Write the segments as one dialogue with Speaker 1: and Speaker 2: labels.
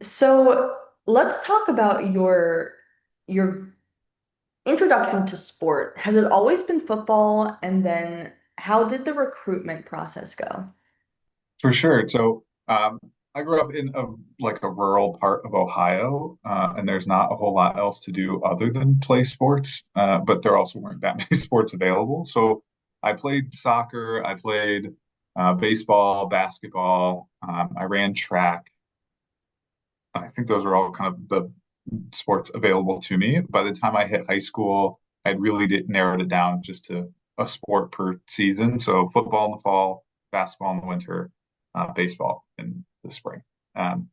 Speaker 1: So let's talk about your introduction to sport. Has it always been football? And then how did the recruitment process go?
Speaker 2: For sure. I grew up in a rural part of Ohio, and there's not a whole lot else to do other than play sports. But there also weren't that many sports available. So I played soccer, I played baseball, basketball, I ran track. I think those were all kind of the sports available to me. By the time I hit high school, I'd really narrowed it down just to a sport per season. So football in the fall, basketball in the winter, baseball in the spring. Um,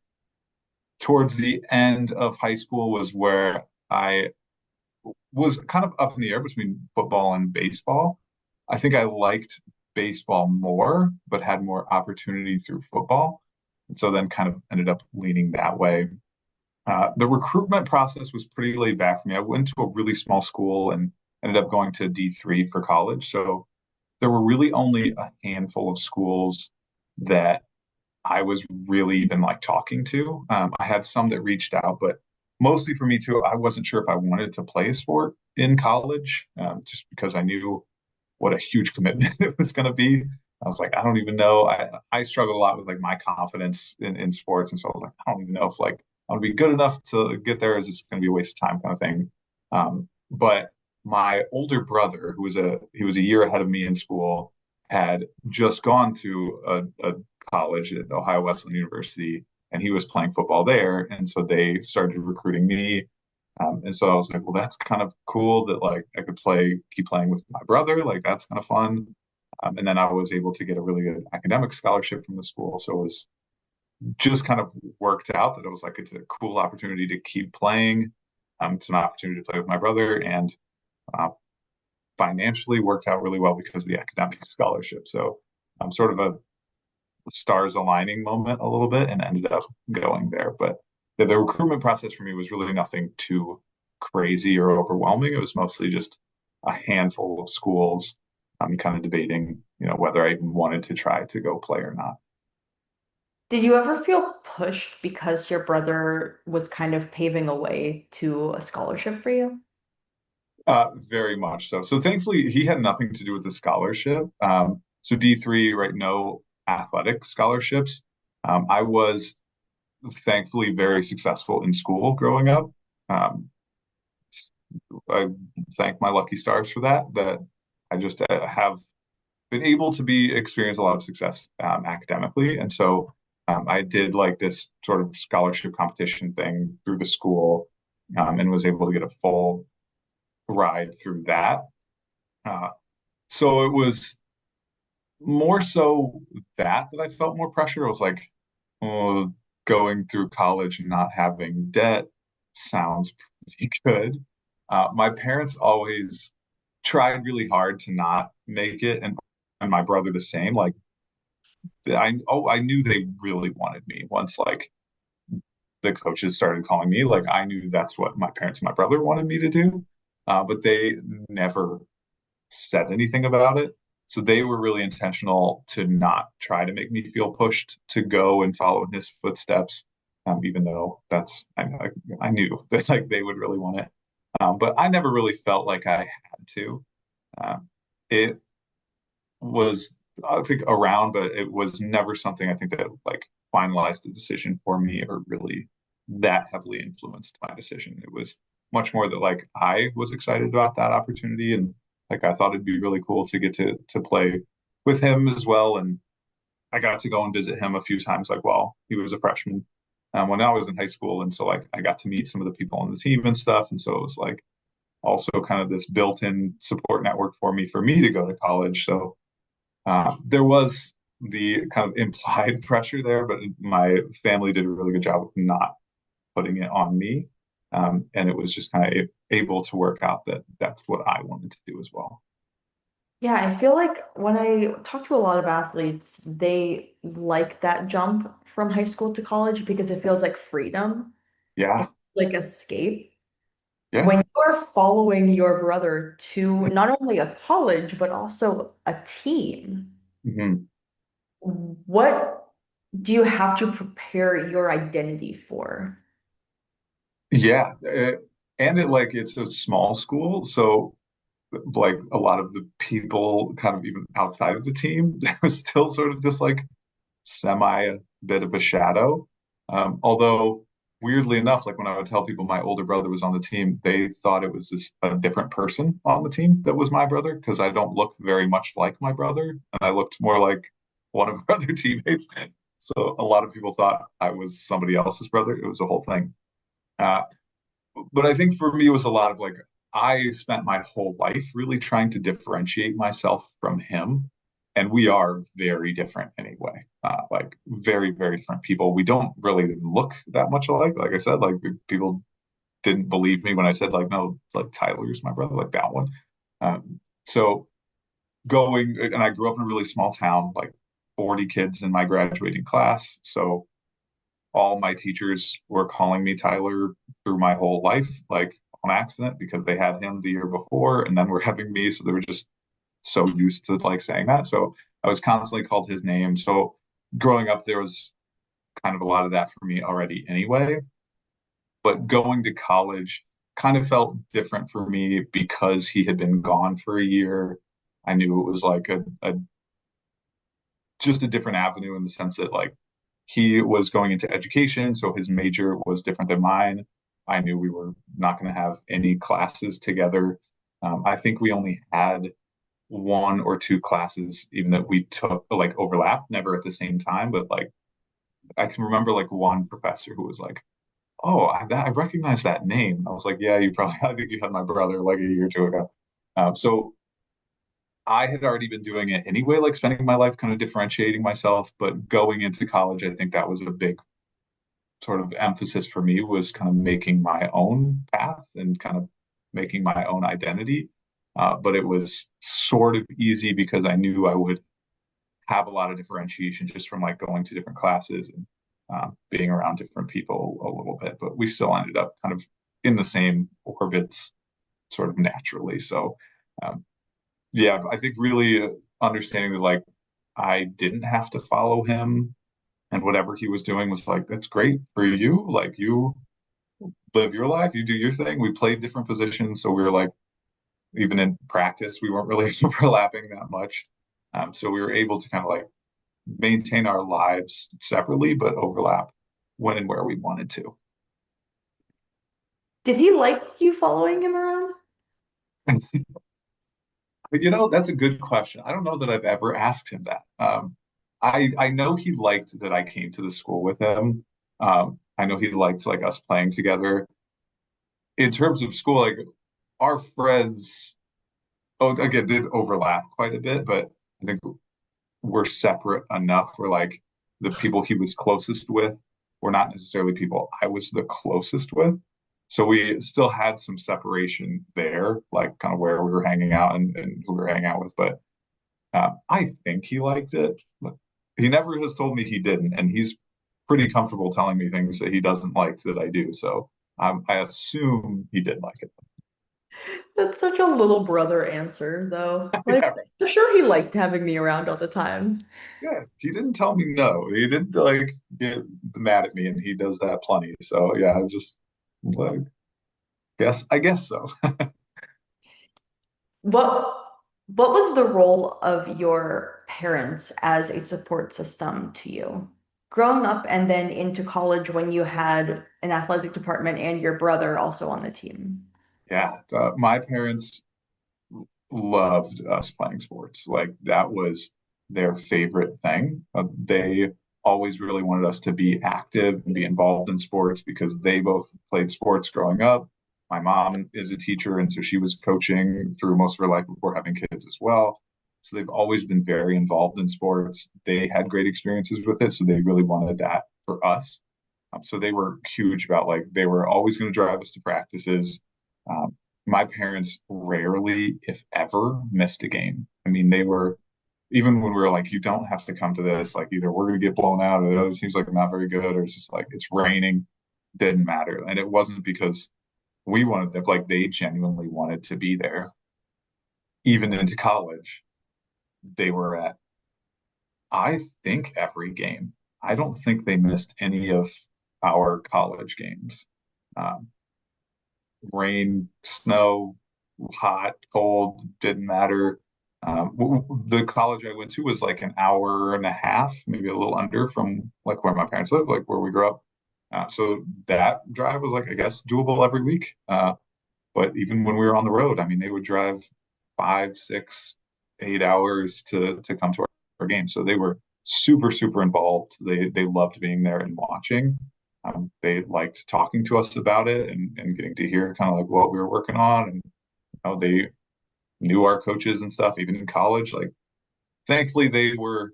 Speaker 2: Towards the end of high school was where I was kind of up in the air between football and baseball. I think I liked baseball more, but had more opportunity through football. And so then kind of ended up leaning that way. The recruitment process was pretty laid back for me. I went to a really small school and ended up going to D3 for college. So there were really only a handful of schools that I was really even like talking to. I had some that reached out, but mostly for me too, I wasn't sure if I wanted to play a sport in college, just because I knew what a huge commitment it was going to be. I was like, I don't even know. I struggled a lot with like my confidence in sports, and so I was like, I don't even know if like I'm gonna be good enough to get there. Is this going to be a waste of time, kind of thing? But my older brother, he was a year ahead of me in school, had just gone to a college at Ohio Wesleyan University, and he was playing football there, and so they started recruiting me. And so I was like, well, that's kind of cool that like I could keep playing with my brother. Like that's kind of fun. And then I was able to get a really good academic scholarship from the school. So it was just kind of worked out that it was like it's a cool opportunity to keep playing. It's an opportunity to play with my brother, and uh, financially worked out really well because of the academic scholarship. So I'm sort of a stars aligning moment a little bit and ended up going there. But the recruitment process for me was really nothing too crazy or overwhelming. It was mostly just a handful of schools. I'm kind of debating, whether I even wanted to try to go play or not.
Speaker 1: Did you ever feel pushed because your brother was kind of paving a way to a scholarship for you?
Speaker 2: Very much so. So thankfully, he had nothing to do with the scholarship. So D3, right? No athletic scholarships. I was thankfully very successful in school growing up. Um, I thank my lucky stars for that. That I just have been able to be experience a lot of success academically, and so I did like this sort of scholarship competition thing through the school, and was able to get a full ride through that. Uh, so it was more so that I felt more pressure. I was like, oh, going through college and not having debt sounds pretty good. My parents always tried really hard to not make it, and my brother the same. Like I knew they really wanted me once like the coaches started calling me. Like I knew that's what my parents and my brother wanted me to do, but they never said anything about it. So they were really intentional to not try to make me feel pushed to go and follow in his footsteps, even though I knew that like they would really want it. But I never really felt like I had to. It was, I think, around, but it was never something I think that like finalized the decision for me or really that heavily influenced my decision. It was much more that like I was excited about that opportunity, and like I thought it'd be really cool to get to play with him as well. And I got to go and visit him a few times, like while he was a freshman, when I was in high school. And so like I got to meet some of the people on the team and stuff. And so it was like also kind of this built-in support network for me to go to college. So there was the kind of implied pressure there, but my family did a really good job of not putting it on me. And it was just kind of able to work out that that's what I wanted to do as well.
Speaker 1: Yeah, I feel like when I talk to a lot of athletes, they like that jump from high school to college because it feels like freedom. It
Speaker 2: Yeah,
Speaker 1: feels like escape.
Speaker 2: yeah.
Speaker 1: When you are following your brother to not only a college, but also a team,
Speaker 2: Hmm.
Speaker 1: what do you have to prepare your identity for?
Speaker 2: Yeah, and it's a small school, so like a lot of the people kind of even outside of the team, there was still sort of this like semi bit of a shadow. Although weirdly enough, like when I would tell people my older brother was on the team, they thought it was just a different person on the team that was my brother because I don't look very much like my brother, and I looked more like one of our other teammates. So a lot of people thought I was somebody else's brother. It was a whole thing. Uh, but I think for me, it was a lot of like, I spent my whole life really trying to differentiate myself from him. And we are very different anyway, like very, very different people. We don't really look that much alike. Like I said, like people didn't believe me when I said, like, no, like Tyler's my brother, like that one. So going, and I grew up in a really small town, like 40 kids in my graduating class. So all my teachers were calling me Tyler through my whole life, like on accident because they had him the year before and then were having me. So they were just so used to like saying that. So I was constantly called his name. So growing up, there was kind of a lot of that for me already anyway. But going to college kind of felt different for me because he had been gone for a year. I knew it was like a just a different avenue in the sense that like he was going into education, so his major was different than mine. I knew we were not going to have any classes together. I think we only had one or two classes, even that we took like overlap, never at the same time. But like I can remember like one professor who was like, "Oh, I recognize that name." I was like, "Yeah, you probably. I think you had my brother like a year or two ago." So I had already been doing it anyway, like spending my life kind of differentiating myself. But going into college, I think that was a big sort of emphasis for me was kind of making my own path and kind of making my own identity. But it was sort of easy because I knew I would have a lot of differentiation just from like going to different classes and being around different people a little bit. But we still ended up kind of in the same orbits sort of naturally. So um, yeah, I think really understanding that like I didn't have to follow him and whatever he was doing was like, that's great for you. Like you live your life, you do your thing. We played different positions. So we were like, even in practice, we weren't really overlapping that much. So we were able to kind of like maintain our lives separately, but overlap when and where we wanted to.
Speaker 1: Did he like you following him around?
Speaker 2: But that's a good question. I don't know that I've ever asked him that. I know he liked that I came to the school with him. I know he liked like us playing together. In terms of school, like our friends, oh, again, did overlap quite a bit, but I think we're separate enough where like the people he was closest with were not necessarily people I was the closest with. So we still had some separation there, like kind of where we were hanging out and who we were hanging out with. But I think he liked it. But he never has told me he didn't, and he's pretty comfortable telling me things that he doesn't like that I do. So I assume he did like it.
Speaker 1: That's such a little brother answer, though. Like,
Speaker 2: Yeah, right.
Speaker 1: I'm sure he liked having me around all the time.
Speaker 2: Yeah, he didn't tell me no. He didn't like get mad at me, and he does that plenty. So yeah, I just like I guess so.
Speaker 1: What what was the role of your parents as a support system to you? Growing up and then into college when you had an athletic department and your brother also on the team.
Speaker 2: Yeah, my parents loved us playing sports. Like that was their favorite thing. They always really wanted us to be active and be involved in sports because they both played sports growing up. My mom is a teacher, and so she was coaching through most of her life before having kids as well. So they've always been very involved in sports. They had great experiences with it, so they really wanted that for us. So they were huge about like they were always going to drive us to practices. Um, my parents rarely, if ever, missed a game. I mean, they were even when we were like, you don't have to come to this. Like either we're going to get blown out, or the other seems like not very good, or it's just like it's raining. Didn't matter, and it wasn't because we wanted them. Like they genuinely wanted to be there. Even into college, they were at I think every game. I don't think they missed any of our college games. Um, Rain, snow, hot, cold, didn't matter. The college I went to was like an hour and a half, maybe a little under from like where my parents live, like where we grew up. So that drive was like, I guess, doable every week. But even when we were on the road, I mean, they would drive 5, 6, 8 hours to come to our game. So they were super, super involved. They loved being there and watching. They liked talking to us about it and getting to hear kind of like what we were working on. And they knew our coaches and stuff, even in college. Like, thankfully, they were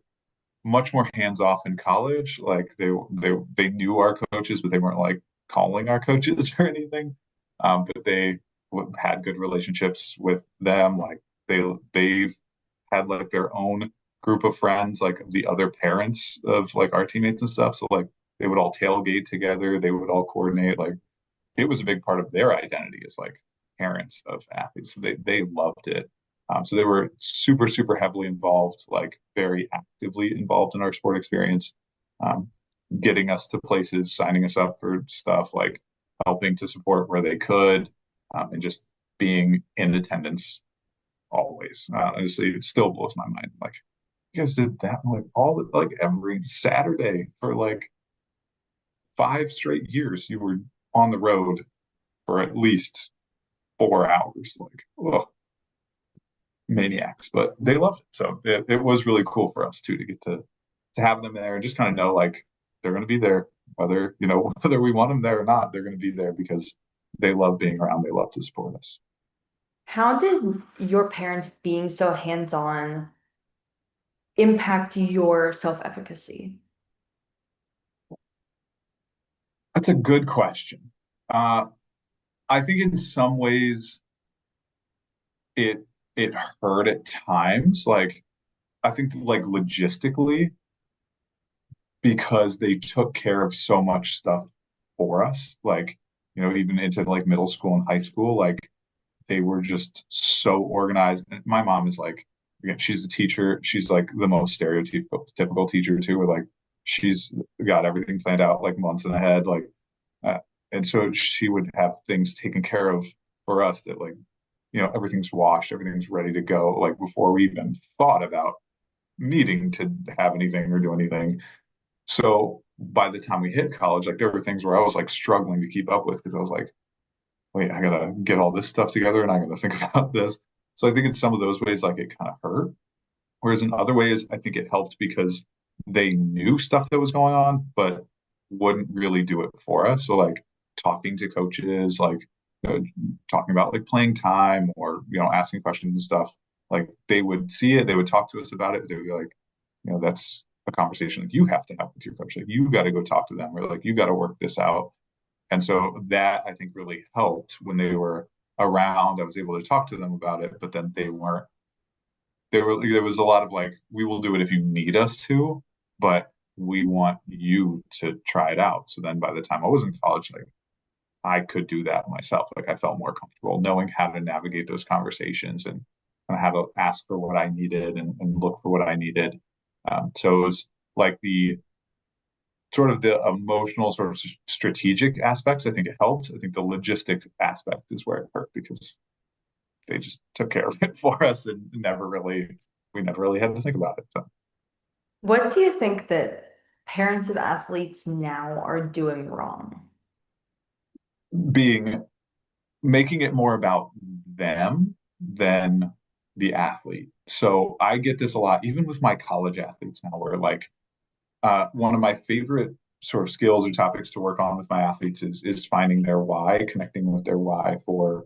Speaker 2: much more hands off in college. Like they knew our coaches, but they weren't like calling our coaches or anything. But they had good relationships with them. Like they've had like their own group of friends, like the other parents of like our teammates and stuff. So like they would all tailgate together. They would all coordinate. Like it was a big part of their identity as like parents of athletes. So they loved it. So they were super, super heavily involved, like very actively involved in our sport experience, um, getting us to places, signing us up for stuff, like helping to support where they could, and just being in attendance always. Honestly, it still blows my mind. Like, you guys did that like like every Saturday for like 5 straight years. You were on the road for at least 4 hours. Like, oh, maniacs, but they loved it. So it was really cool for us too to get to have them there and just kind of know like they're going to be there, whether whether we want them there or not. They're going to be there because they love being around. They love to support us.
Speaker 1: How did your parents being so hands-on impact your self-efficacy?
Speaker 2: That's a good question. Uh, I think in some ways it it hurt at times. Like I think like logistically because they took care of so much stuff for us. Like, even into like middle school and high school, like they were just so organized. And my mom is like, again, she's a teacher. She's like the most stereotypical typical teacher too, where like she's got everything planned out like months in ahead. Like, uh, and so she would have things taken care of for us that like, everything's washed, everything's ready to go, like before we even thought about needing to have anything or do anything. So by the time we hit college, like there were things where I was like struggling to keep up with because I was like, wait, I gotta get all this stuff together and I gotta think about this. So I think in some of those ways, like it kind of hurt. Whereas in other ways, I think it helped because they knew stuff that was going on, but wouldn't really do it for us. So like talking to coaches, like talking about like playing time or asking questions and stuff. Like they would see it, they would talk to us about it. They would be like, that's a conversation like you have to have with your coach. Like you got to go talk to them, or like you got to work this out. And so that I think really helped when they were around. I was able to talk to them about it, but then they weren't. There was a lot of like, we will do it if you need us to, but we want you to try it out. So then by the time I was in college, like I could do that myself. Like I felt more comfortable knowing how to navigate those conversations and how to ask for what I needed and look for what I needed. So it was like the sort of the emotional sort of strategic aspects. I think it helped. I think the logistic aspect is where it hurt because they just took care of it for us and we never really had to think about it. So
Speaker 1: What do you think that parents of athletes now are doing wrong?
Speaker 2: being making it more about them than the athlete. So I get this a lot, even with my college athletes now, where like one of my favorite sort of skills or topics to work on with my athletes is finding their why, connecting with their why for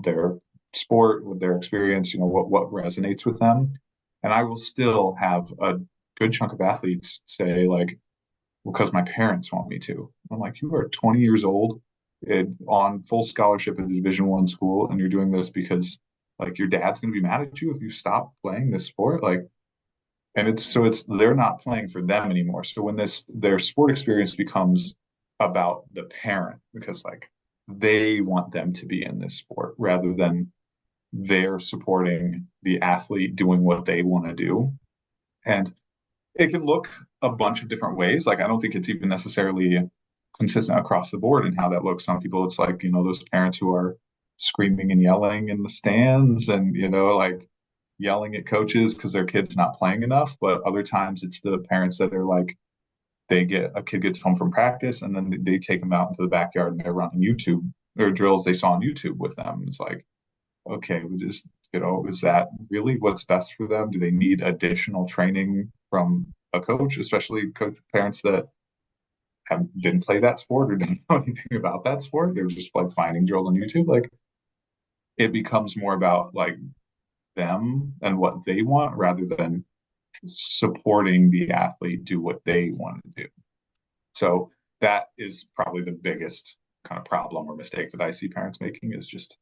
Speaker 2: their sport, with their experience, what resonates with them. And I will still have a good chunk of athletes say like, because my parents want me to. I'm like, you are 20 years old on full scholarship at a Division I school, and you're doing this because like your dad's going to be mad at you if you stop playing this sport. Like, and it's they're not playing for them anymore. So when this their sport experience becomes about the parent because like they want them to be in this sport rather than they're supporting the athlete doing what they want to do. And it can look a bunch of different ways. Like I don't think it's even necessarily consistent across the board in how that looks. Some people, it's like, those parents who are screaming and yelling in the stands and, like yelling at coaches because their kid's not playing enough. But other times it's the parents that are like, a kid gets home from practice and then they take them out into the backyard and they're running YouTube or drills they saw on YouTube with them. It's like, okay, we just, is that really what's best for them? Do they need additional training from a coach, especially coach parents that didn't play that sport or didn't know anything about that sport? They're just like finding drills on YouTube. Like it becomes more about like them and what they want rather than supporting the athlete do what they want to do. So that is probably the biggest kind of problem or mistake that I see parents making is just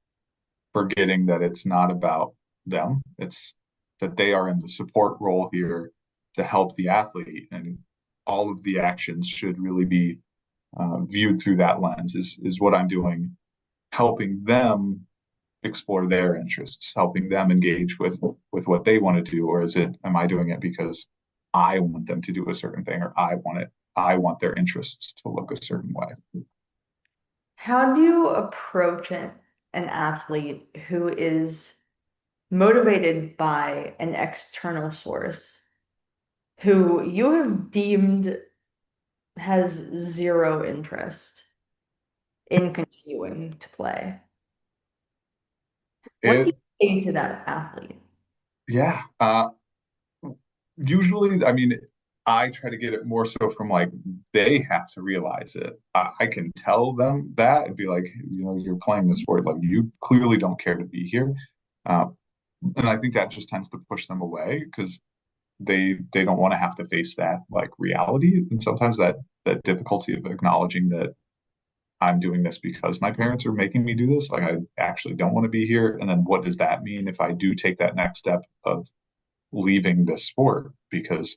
Speaker 2: forgetting that it's not about them. It's that they are in the support role here to help the athlete, and all of the actions should really be viewed through that lens. Is what I'm doing, helping them explore their interests, helping them engage with what they want to do, or is it am I doing it because I want them to do a certain thing, or I want their interests to look a certain way.
Speaker 1: How do you approach an athlete who is motivated by an external source who you have deemed has zero interest in continuing to play? What do
Speaker 2: It
Speaker 1: you say to that athlete?
Speaker 2: Yeah. Usually, I mean, I try to get it more so from like they have to realize it. I can tell them that and be like, you're playing this sport, like you clearly don't care to be here. Uh, and I think that just tends to push them away because they don't want to have to face that like reality. And sometimes that difficulty of acknowledging that I'm doing this because my parents are making me do this, like I actually don't want to be here. And then what does that mean if I do take that next step of leaving this sport? Because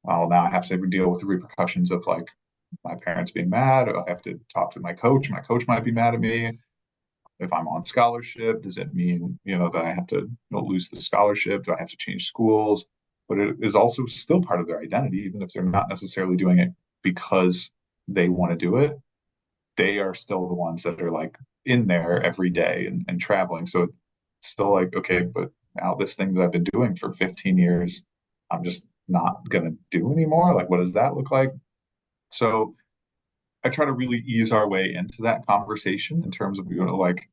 Speaker 2: well, now I have to deal with the repercussions of like my parents being mad. I have to talk to my coach. My coach might be mad at me. If I'm on scholarship, does it mean, that I have to lose the scholarship? Do I have to change schools? But it is also still part of their identity, even if they're not necessarily doing it because they want to do it. They are still the ones that are like in there every day and traveling. So it's still like, okay, but now this thing that I've been doing for 15 years, I'm just not going to do anymore. Like, what does that look like? So I try to really ease our way into that conversation in terms of, like,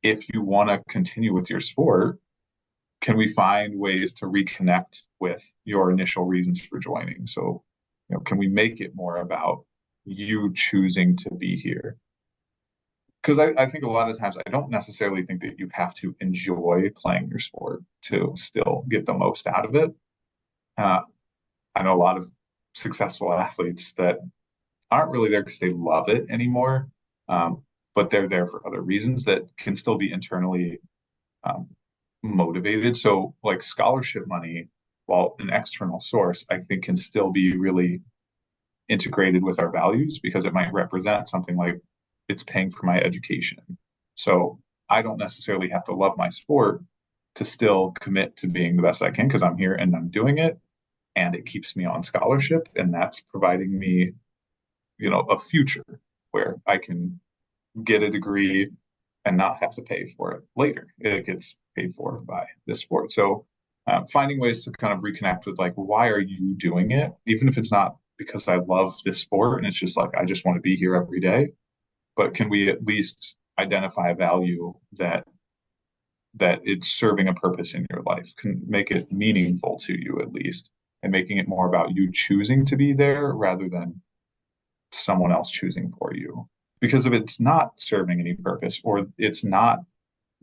Speaker 2: if you want to continue with your sport, can we find ways to reconnect with your initial reasons for joining? So, can we make it more about you choosing to be here? Because I think a lot of times I don't necessarily think that you have to enjoy playing your sport to still get the most out of it. Uh, I know a lot of successful athletes that aren't really there because they love it anymore, but they're there for other reasons that can still be internally um, motivated. So, like scholarship money, while an external source, I think can still be really integrated with our values because it might represent something like it's paying for my education. So I don't necessarily have to love my sport to still commit to being the best I can because I'm here and I'm doing it and it keeps me on scholarship and that's providing me, a future where I can get a degree and not have to pay for it later. It gets paid for by this sport. So finding ways to kind of reconnect with like, why are you doing it? Even if it's not because I love this sport and it's just like, I just want to be here every day. But can we at least identify a value that it's serving a purpose in your life, can make it meaningful to you at least, and making it more about you choosing to be there rather than someone else choosing for you. Because if it's not serving any purpose or it's not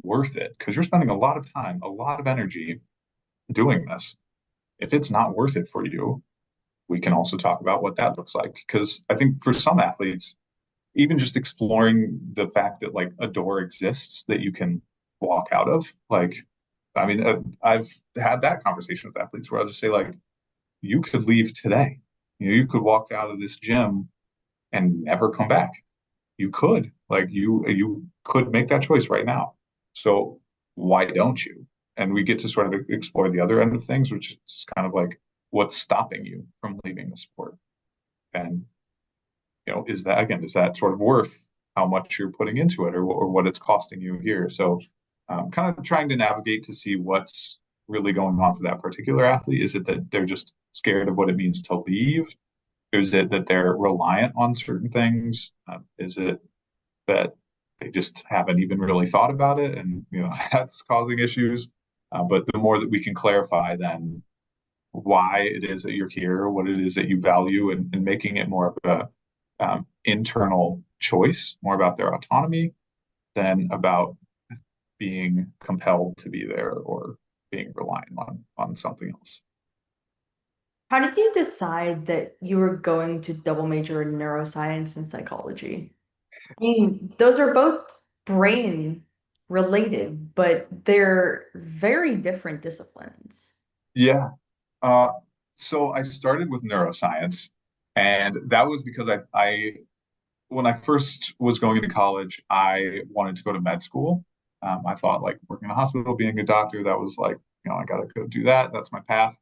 Speaker 2: worth it, because you're spending a lot of time, a lot of energy doing this, if it's not worth it for you, we can also talk about what that looks like. Because I think for some athletes, even just exploring the fact that like a door exists that you can walk out of, like, I mean, I've had that conversation with athletes where I'll just say, like, you could leave today. You could walk out of this gym and never come back. You could, like, you could make that choice right now. So why don't you? And we get to sort of explore the other end of things, which is kind of like what's stopping you from leaving the sport? And is that again, is that sort of worth how much you're putting into it, or what it's costing you here? So, kind of trying to navigate to see what's really going on for that particular athlete. Is it that they're just scared of what it means to leave? Is it that they're reliant on certain things? Is it that they just haven't even really thought about it, and that's causing issues? But the more that we can clarify, then why it is that you're here, what it is that you value, and making it more of a internal choice, more about their autonomy than about being compelled to be there or being reliant on something else.
Speaker 1: How did you decide that you were going to double major in neuroscience and psychology? I mean, those are both brain related, but they're very different disciplines.
Speaker 2: Yeah. Uh, so I started with neuroscience, and that was because I when I first was going into college, I wanted to go to med school. I thought like working in a hospital, being a doctor, that was like, I gotta go do that. That's my path.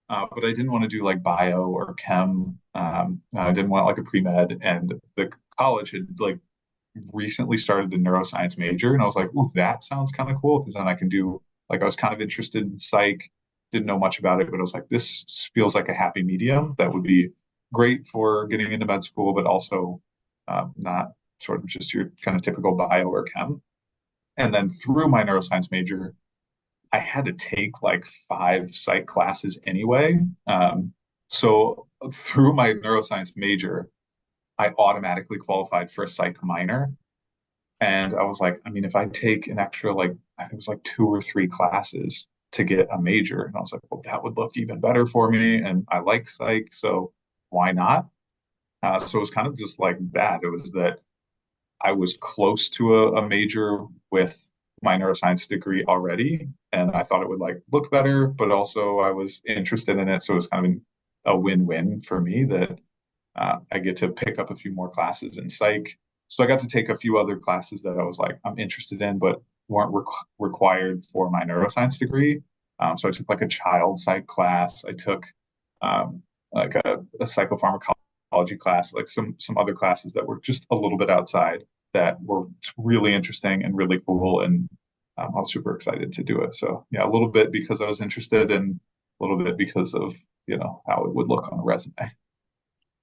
Speaker 2: But I didn't want to do like bio or chem. I didn't want like a pre-med, and the college had like recently started a neuroscience major, and I was like, "Ooh, that sounds kind of cool," because then I can do like I was kind of interested in psych, didn't know much about it, but I was like, this feels like a happy medium that would be great for getting into med school, but also not sort of just your kind of typical bio or chem. And then through my neuroscience major, I had to take like five psych classes anyway. So through my neuroscience major, I automatically qualified for a psych minor. And I was like, I mean, if I take an extra, like, I think it was like two or three classes to get a major, and I was like, well, that would look even better for me. And I like psych, so why not? So it was kind of just like that. It was that I was close to a major with my neuroscience degree already, and I thought it would like look better, but also I was interested in it. So it was kind of a win-win for me that I get to pick up a few more classes in psych. So I got to take a few other classes that I was like, I'm interested in, but weren't required for my neuroscience degree. So I took like a child psych class. I took like a psychopharmacology class, like some other classes that were just a little bit outside that were really interesting and really cool. And I was super excited to do it. So yeah, a little bit because I was interested and a little bit because of, how it would look on a resume.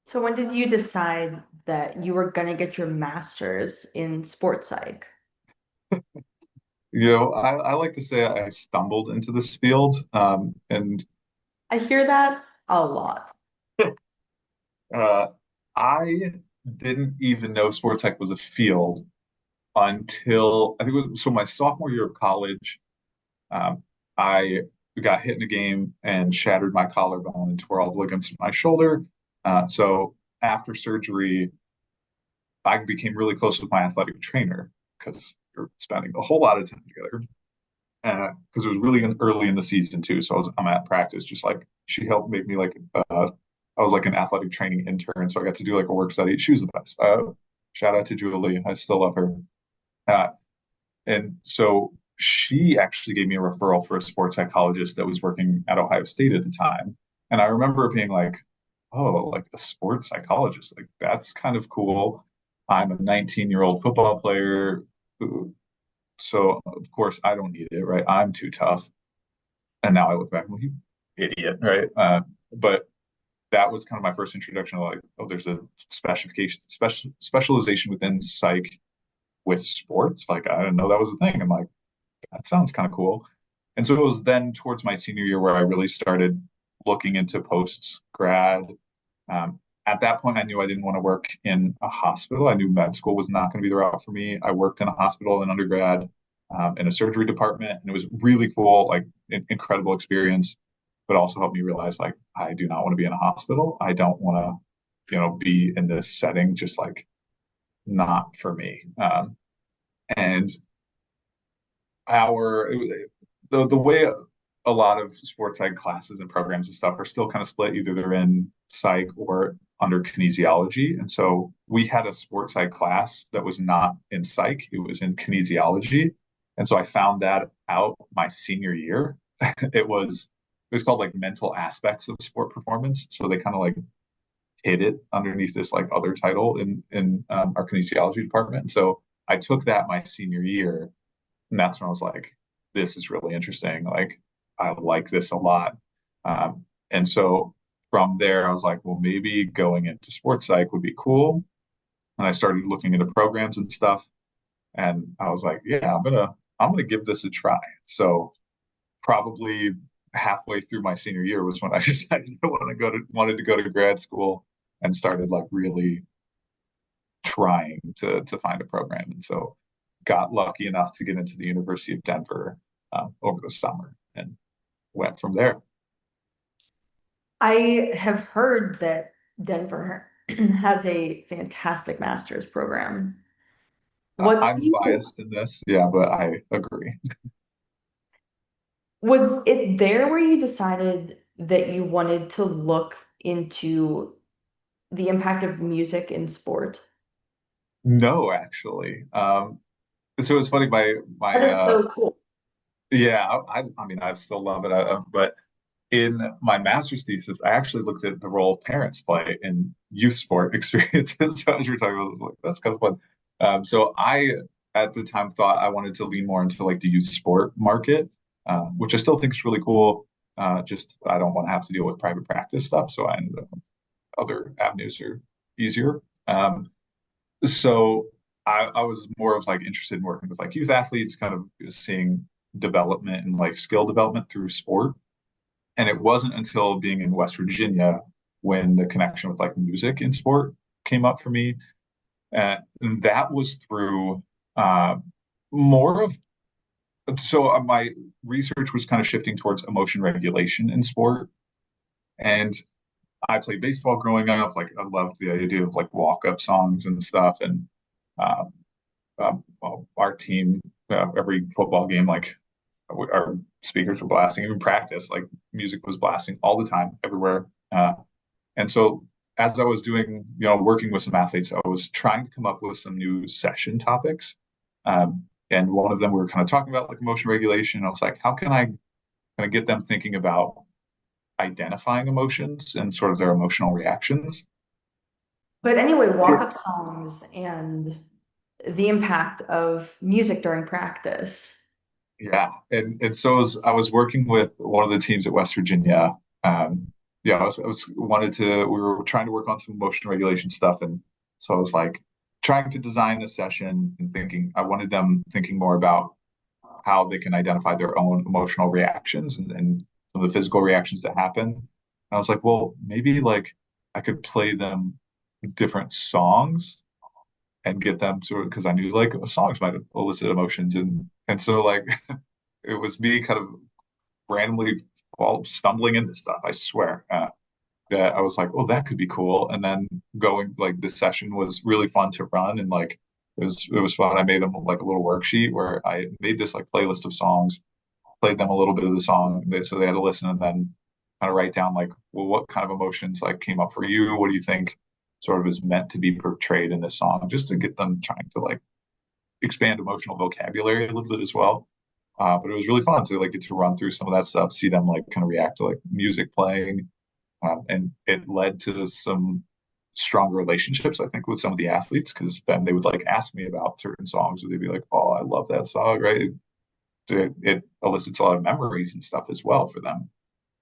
Speaker 1: So when did you decide that you were gonna get your master's in sports psych?
Speaker 2: I like to say I stumbled into this field, and
Speaker 1: I hear that a lot.
Speaker 2: uh, I didn't even know sports tech was a field until I think it was so my sophomore year of college. I got hit in a game and shattered my collarbone and tore all the ligaments in my shoulder. So after surgery, I became really close with my athletic trainer because we're spending a whole lot of time together. Because it was really early in the season too. So I'm at practice, just like she helped make me like I was like an athletic training intern, so I got to do like a work study. She was the best. Shout out to Julie, I still love her. Uh, and so she actually gave me a referral for a sports psychologist that was working at Ohio State at the time. And I remember being like, oh, like a sports psychologist, like that's kind of cool. I'm a 19-year-old football player who so of course I don't need it, right? I'm too tough. And now I look back, well, you idiot, right? But that was kind of my first introduction to like, oh, there's a specialization within psych with sports. Like I didn't know that was a thing. I'm like, that sounds kind of cool. And so it was then towards my senior year where I really started looking into post grad. At that point, I knew I didn't want to work in a hospital. I knew med school was not going to be the route for me. I worked in a hospital in undergrad, in a surgery department, and it was really cool, like incredible experience, but also helped me realize like I do not want to be in a hospital. I don't want to, be in this setting, just like not for me. And our the way a lot of sports psych classes and programs and stuff are still kind of split. Either they're in psych or under kinesiology. And so we had a sports psych class that was not in psych, it was in kinesiology. And so I found that out my senior year. It was was called like mental aspects of sport performance. So they kind of like hid it underneath this like other title in our kinesiology department. So I took that my senior year, and that's when I was like, this is really interesting. Like I like this a lot. And so from there, I was like, well, maybe going into sports psych would be cool. And I started looking into programs and stuff. And I was like, yeah, I'm gonna give this a try. So probably halfway through my senior year was when I decided I wanted to go to grad school and started like really trying to find a program. And so got lucky enough to get into the University of Denver over the summer and went from there.
Speaker 1: I have heard that Denver has a fantastic master's program. What do
Speaker 2: I'm
Speaker 1: you,
Speaker 2: biased in this, yeah, but I agree.
Speaker 1: was it there where you decided that you wanted to look into the impact of music in sport?
Speaker 2: No, actually. So it's funny.
Speaker 1: That is so cool.
Speaker 2: Yeah, I mean, I still love it. But in my master's thesis, I actually looked at the role parents play in youth sport experiences. So as you're talking about, like, that's kind of fun. So I, at the time, thought I wanted to lean more into like the youth sport market, which I still think is really cool. Just I don't want to have to deal with private practice stuff, so I ended up other avenues are easier. So I was more of like interested in working with like youth athletes, kind of seeing development and life skill development through sport. And it wasn't until being in West Virginia when the connection with like music in sport came up for me. And that was through uh, more of my research was kind of shifting towards emotion regulation in sport. And I played baseball growing up. Like I loved the idea of like walk up songs and stuff. And um, well, our team, every football game, like our speakers were blasting, even practice, like music was blasting all the time, everywhere. And so as I was doing, working with some athletes, I was trying to come up with some new session topics. And one of them we were kind of talking about like emotion regulation. I was like, how can I kind of get them thinking about identifying emotions and sort of their emotional reactions?
Speaker 1: But anyway, walk-up songs and the impact of music during practice.
Speaker 2: Yeah, and so I was working with one of the teams at West Virginia. Yeah, I was wanted to. We were trying to work on some emotion regulation stuff, and so I was like trying to design a session and thinking. I wanted them thinking more about how they can identify their own emotional reactions and some of the physical reactions that happen. And I was like, well, maybe like I could play them different songs and get them to because I knew like songs might elicit emotions and so like it was me kind of randomly stumbling into stuff. I swear that I was like, oh, that could be cool. And then going like this session was really fun to run and like it was fun. I made them like a little worksheet where I made this like playlist of songs, played them a little bit of the song, so they had to listen and then kind of write down like, well, what kind of emotions like came up for you? What do you think sort of is meant to be portrayed in this song? Just to get them trying to like expand emotional vocabulary a little bit as well. But it was really fun to like get to run through some of that stuff, see them like kind of react to like music playing, and it led to some stronger relationships, I think, with some of the athletes because then they would like ask me about certain songs, or they'd be like, "Oh, I love that song," right? It elicits a lot of memories and stuff as well for them.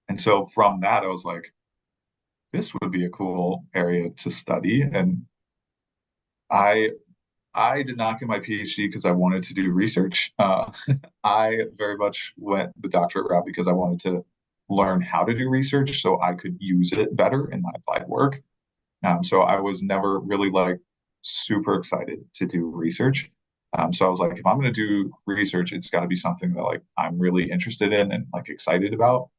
Speaker 2: And so from that, I was like, this would be a cool area to study. And I I did not get my PhD because I wanted to do research. I very much went the doctorate route because I wanted to learn how to do research so I could use it better in my applied work. So I was never really like super excited to do research. So I was like, if I'm going to do research, it's got to be something that like I'm really interested in and like excited about.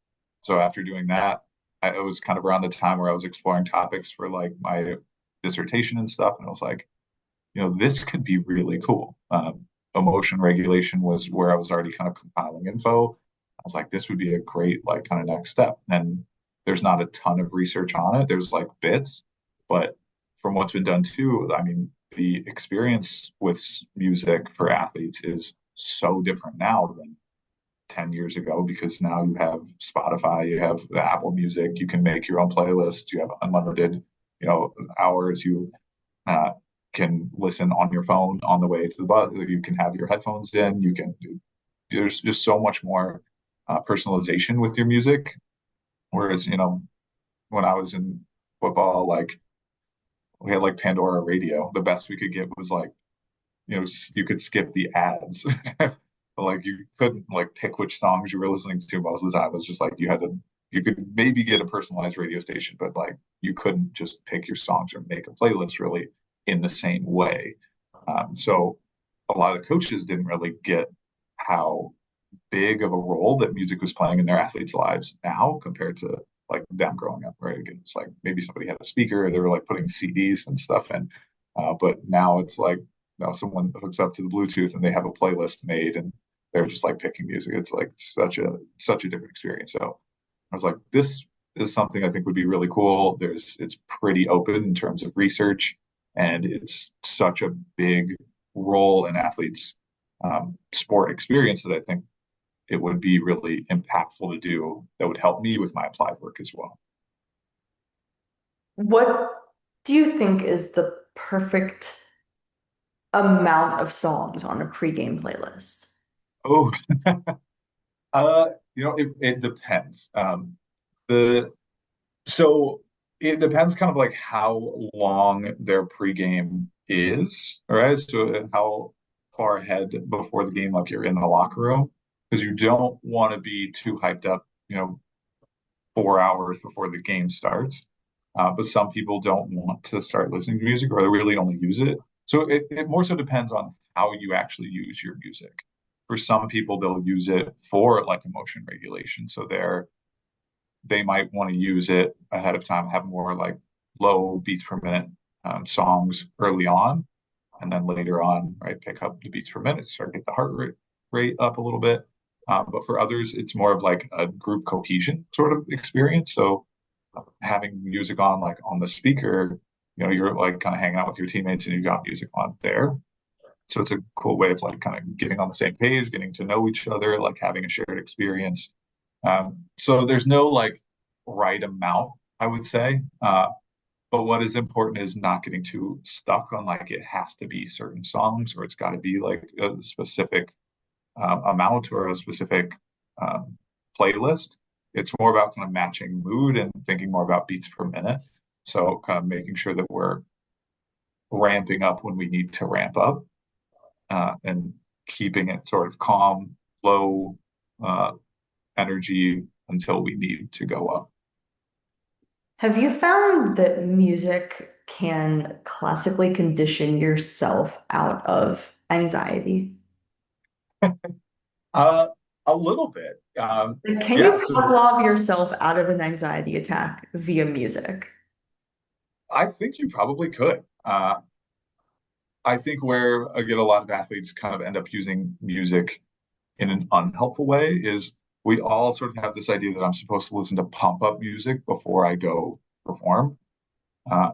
Speaker 2: So after doing that, it was kind of around the time where I was exploring topics for like my dissertation and stuff, and I was like, this could be really cool. Emotion regulation was where I was already kind of compiling info. I was like, this would be a great like kind of next step. And there's not a ton of research on it. There's like bits, but from what's been done too, I mean, the experience with music for athletes is so different now than 10 years ago because now you have Spotify, you have the Apple Music, you can make your own playlist, you have unlimited, hours, you uh, can listen on your phone on the way to the bus, you can have your headphones in, there's just so much more personalization with your music. Whereas, when I was in football, like we had like Pandora radio. The best we could get was like, you could skip the ads. But like you couldn't like pick which songs you were listening to most of the time. It was just like you could maybe get a personalized radio station, but like you couldn't just pick your songs or make a playlist really in the same way. So a lot of the coaches didn't really get how big of a role that music was playing in their athletes' lives now compared to like them growing up, right? Again, it's like maybe somebody had a speaker, they were like putting CDs and stuff in. But now it's like, someone hooks up to the Bluetooth and they have a playlist made and they're just like picking music. It's like such a different experience. So I was like, this is something I think would be really cool. It's pretty open in terms of research, and it's such a big role in athletes' sport experience that I think it would be really impactful to do that would help me with my applied work as well.
Speaker 1: What do you think is the perfect amount of songs on a pregame playlist?
Speaker 2: Oh, it depends. The so it depends kind of like how long their pregame is, all right? So how far ahead before the game, like you're in the locker room, because you don't want to be too hyped up, 4 hours before the game starts. But some people don't want to start listening to music or they really only use it. So it more so depends on how you actually use your music. For some people, they'll use it for like emotion regulation. So they might want to use it ahead of time, have more like low beats per minute songs early on, and then later on, right, pick up the beats per minute, start get the heart rate up a little bit. But for others, it's more of like a group cohesion sort of experience. So having music on like on the speaker, you're like kind of hanging out with your teammates and you got music on there. So it's a cool way of like kind of getting on the same page, getting to know each other, like having a shared experience. So there's no like right amount, I would say. But what is important is not getting too stuck on like it has to be certain songs or it's got to be like a specific amount or a specific um, playlist. It's more about kind of matching mood and thinking more about beats per minute. So kind of making sure that we're ramping up when we need to ramp up and keeping it sort of calm, low uh, energy until we need to go up.
Speaker 1: Have you found that music can classically condition yourself out of anxiety?
Speaker 2: Uh, a little bit.
Speaker 1: Like, can you
Speaker 2: Yeah, so
Speaker 1: Pavlov yourself out of an anxiety attack via music?
Speaker 2: I think you probably could. I think where again a lot of athletes kind of end up using music in an unhelpful way is we all sort of have this idea that I'm supposed to listen to pump up music before I go perform. Uh,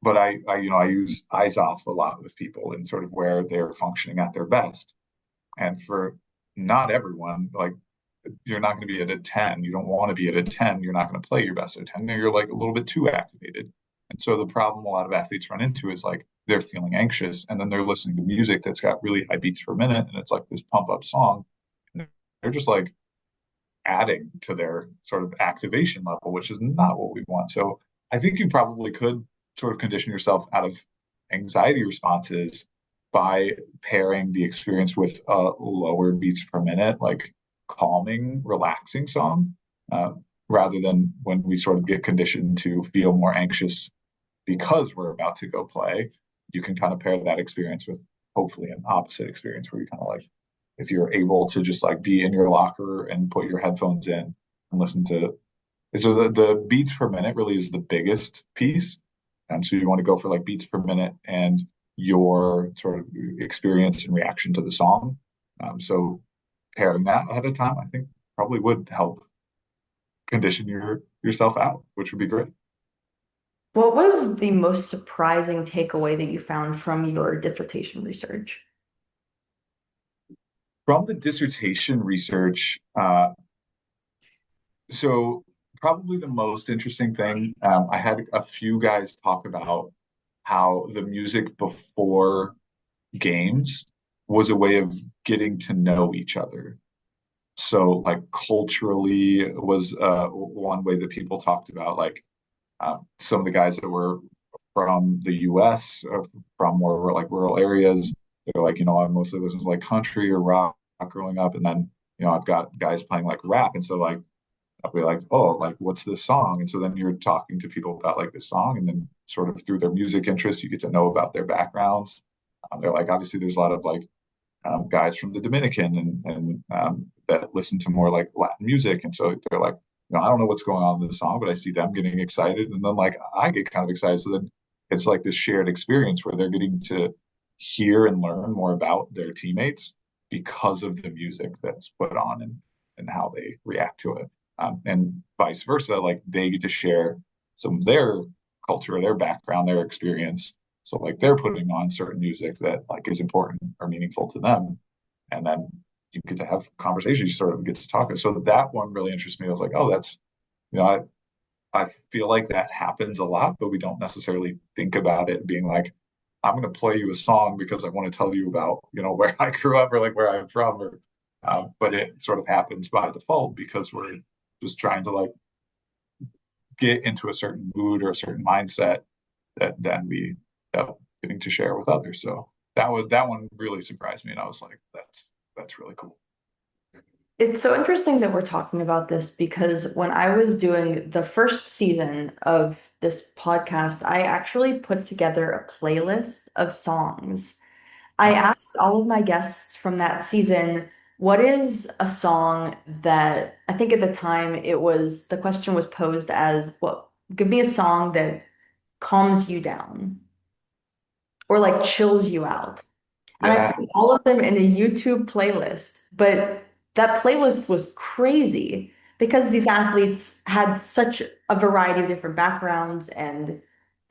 Speaker 2: but I use eyes off a lot with people and sort of where they're functioning at their best. And for not everyone, like you're not going to be at a 10. You don't want to be at a 10. You're not going to play your best at a 10. You're like a little bit too activated. And so the problem a lot of athletes run into is like they're feeling anxious and then they're listening to music that's got really high beats per minute and it's like this pump up song. And they're just like adding to their sort of activation level, which is not what we want. So I think you probably could sort of condition yourself out of anxiety responses by pairing the experience with a lower beats per minute, like calming, relaxing song, uh, rather than when we sort of get conditioned to feel more anxious because we're about to go play. You can kind of pair that experience with hopefully an opposite experience where you kind of like if you're able to just like be in your locker and put your headphones in and listen to so the beats per minute really is the biggest piece. And so you want to go for like beats per minute and your sort of experience and reaction to the song. So pairing that ahead of time, I think probably would help condition yourself out, which would be great.
Speaker 1: What was the most surprising takeaway that you found from your dissertation research?
Speaker 2: From the dissertation research, so probably the most interesting thing, I had a few guys talk about how the music before games was a way of getting to know each other. So, like culturally, was one way that people talked about. Like some of the guys that were from the U.S., from more like rural areas, they're like, I mostly listen to like country or rock growing up, and then I've got guys playing like rap, and so like I'll be like, oh, like what's this song? And so then you're talking to people about like this song, and then sort of through their music interests, you get to know about their backgrounds. They're like, obviously, there's a lot of like guys from the Dominican and that listen to more like Latin music, and so they're like, I don't know what's going on in the song, but I see them getting excited, and then like I get kind of excited. So then it's like this shared experience where they're getting to hear and learn more about their teammates because of the music that's put on and how they react to it, and vice versa. Like they get to share some of their culture, their background, their experience, so like they're putting on certain music that like is important or meaningful to them. And then you get to have conversations, you sort of get to talk. So that one really interests me. I was like, oh, that's, you know, I feel like that happens a lot, but we don't necessarily think about it being like, I'm going to play you a song because I want to tell you about, where I grew up or like where I'm from. Or, but it sort of happens by default because we're just trying to like get into a certain mood or a certain mindset that then we end up getting to share with others. So that one really surprised me, and I was like, that's really cool.
Speaker 1: It's so interesting that we're talking about this because when I was doing the first season of this podcast, I actually put together a playlist of songs. I
Speaker 2: Nice.
Speaker 1: asked all of my guests from that season, what is a song that I think at the time the question was posed as, what, give me a song that calms you down or like chills you out. And I
Speaker 2: Yeah,
Speaker 1: put all of them in a YouTube playlist, but that playlist was crazy because these athletes had such a variety of different backgrounds and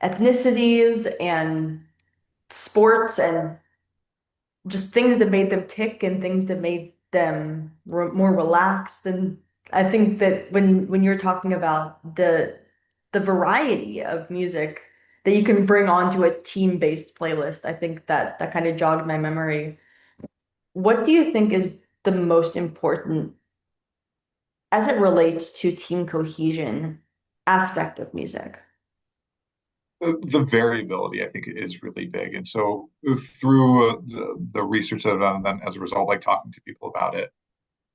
Speaker 1: ethnicities and sports and just things that made them tick and things that made them more relaxed. And I think that when you're talking about the variety of music that you can bring onto a team-based playlist, I think that that kind of jogged my memory. What do you think is the most important as it relates to team cohesion aspect of music?
Speaker 2: the variability I think is really big, and so through the research that I've done, and then as a result, like talking to people about it,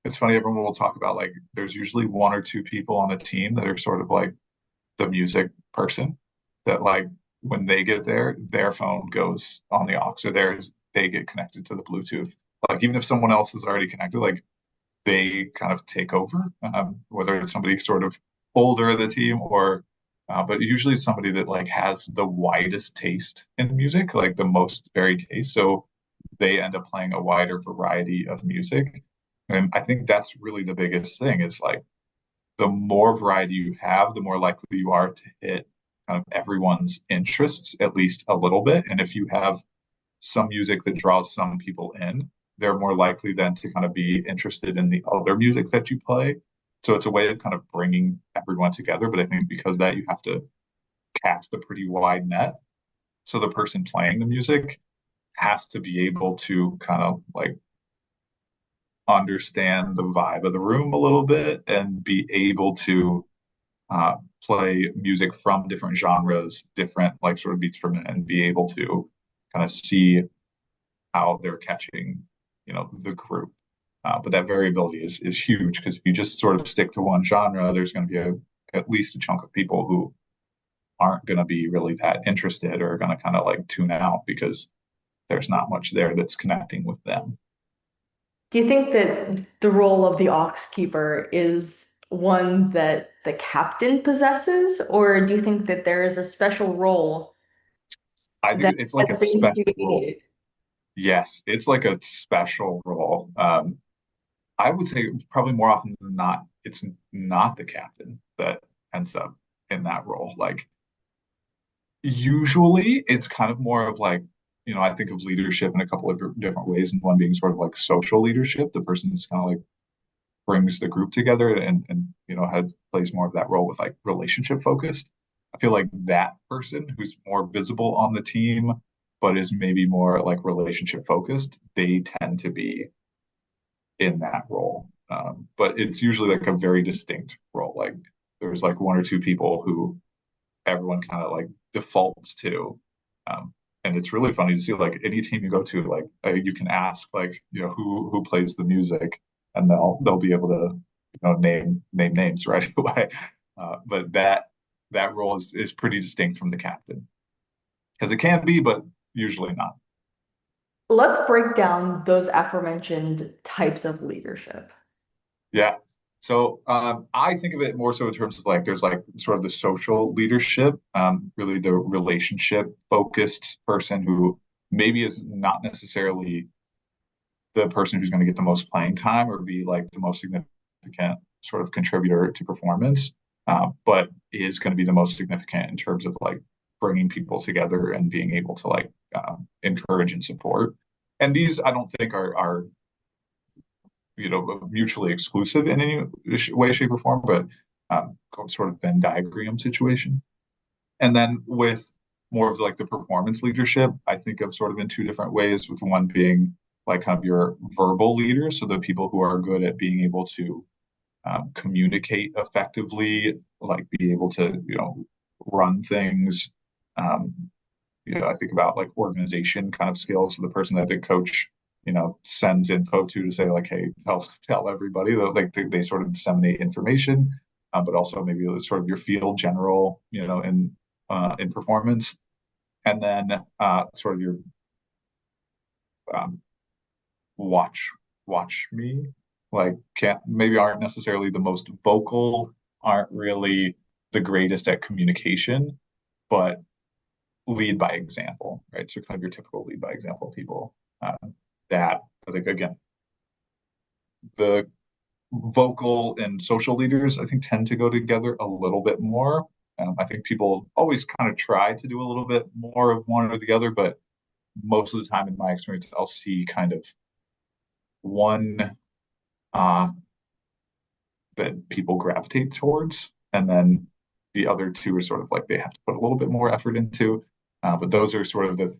Speaker 2: it's funny. Everyone will talk about like there's usually one or two people on the team that are sort of like the music person that like when they get there, their phone goes on the aux or they get connected to the Bluetooth. Like even if someone else is already connected, like they kind of take over, whether it's somebody sort of older in the team or, but usually it's somebody that like has the widest taste in music, like the most varied taste. So they end up playing a wider variety of music. And I think that's really the biggest thing is like the more variety you have, the more likely you are to hit kind of everyone's interests at least a little bit. And if you have some music that draws some people in, they're more likely then to kind of be interested in the other music that you play. So it's a way of kind of bringing everyone together. But I think because of that, you have to cast a pretty wide net. So the person playing the music has to be able to kind of like understand the vibe of the room a little bit and be able to play music from different genres, different like sort of beats per minute, and be able to kind of see how they're catching, the group. But that variability is huge because if you just sort of stick to one genre, there's going to be at least a chunk of people who aren't going to be really that interested or are going to kind of like tune out because there's not much there that's connecting with them.
Speaker 1: Do you think that the role of the aux keeper is one that the captain possesses, or do you think that there is a special role
Speaker 2: I think
Speaker 1: that
Speaker 2: it's like a
Speaker 1: has been
Speaker 2: special role.
Speaker 1: created?
Speaker 2: Yes, it's like a special role. I would say probably more often than not, it's not the captain that ends up in that role. Like usually it's kind of more of like, I think of leadership in a couple of different ways, and one being sort of like social leadership. The person that's kind of like brings the group together and has plays more of that role with like relationship focused. I feel like that person who's more visible on the team, but is maybe more like relationship focused, they tend to be in that role. But it's usually like a very distinct role. Like there's like one or two people who everyone kind of like defaults to. And it's really funny to see like any team you go to, like you can ask like who plays the music, and they'll be able to name names right away. But that role is pretty distinct from the captain because it can be, but usually not.
Speaker 1: Let's break down those aforementioned types of leadership.
Speaker 2: Yeah. So I think of it more so in terms of like there's like sort of the social leadership, really the relationship focused person who maybe is not necessarily the person who's going to get the most playing time or be like the most significant sort of contributor to performance, but is going to be the most significant in terms of like bringing people together and being able to like encourage and support. And these I don't think are mutually exclusive in any way, shape, or form, but sort of Venn diagram situation. And then with more of like the performance leadership, I think of sort of in two different ways, with one being like kind of your verbal leaders, so the people who are good at being able to communicate effectively, like be able to, run things. Um, I think about like organization kind of skills. So the person that the coach, sends info to say like, hey, tell everybody that like they sort of disseminate information, but also maybe sort of your field general, in performance, and then sort of your um, watch watch me, like can't maybe aren't necessarily the most vocal, aren't really the greatest at communication, but lead by example, right? So kind of your typical lead by example people. That I think again, the vocal and social leaders I think tend to go together a little bit more. I think people always kind of try to do a little bit more of one or the other, but most of the time in my experience, I'll see kind of one uh, that people gravitate towards, and then the other two are sort of like they have to put a little bit more effort into. But those are sort of the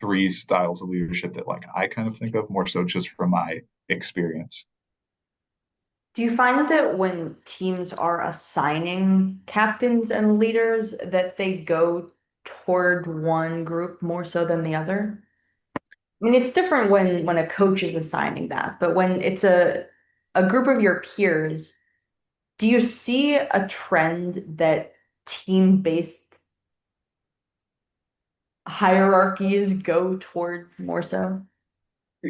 Speaker 2: three styles of leadership that like I kind of think of more so just from my experience.
Speaker 1: Do you find that when teams are assigning captains and leaders that they go toward one group more so than the other? I mean, it's different when a coach is assigning that, but when it's a group of your peers, do you see a trend that team-based hierarchies go toward more so?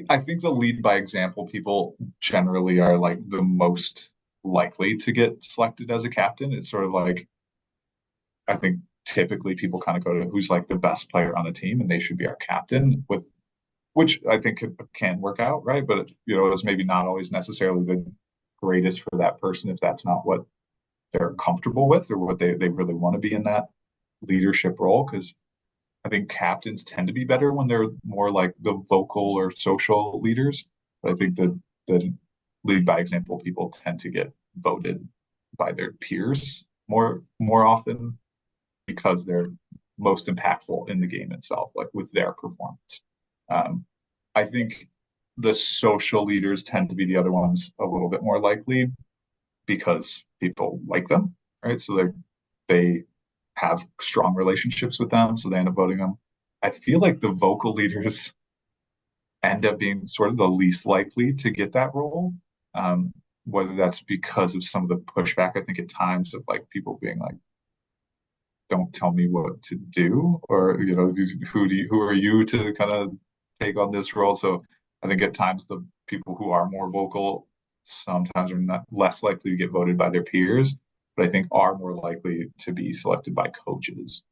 Speaker 2: I think the lead by example people generally are like the most likely to get selected as a captain. It's sort of like I think typically people kind of go to who's like the best player on the team and they should be our captain, with which I think can work out, right? But it's maybe not always necessarily the greatest for that person if that's not what they're comfortable with or what they really want to be in that leadership role. Because I think captains tend to be better when they're more like the vocal or social leaders. But I think the lead by example people tend to get voted by their peers more often because they're most impactful in the game itself, like with their performance. Um, I think the social leaders tend to be the other ones a little bit more likely because people like them, right? So they have strong relationships with them, so they end up voting them. I feel like the vocal leaders end up being sort of the least likely to get that role. Whether that's because of some of the pushback, I think at times of like people being like, don't tell me what to do, or who are you to kind of take on this role. So I think at times the people who are more vocal sometimes are not less likely to get voted by their peers, but I think are more likely to be selected by coaches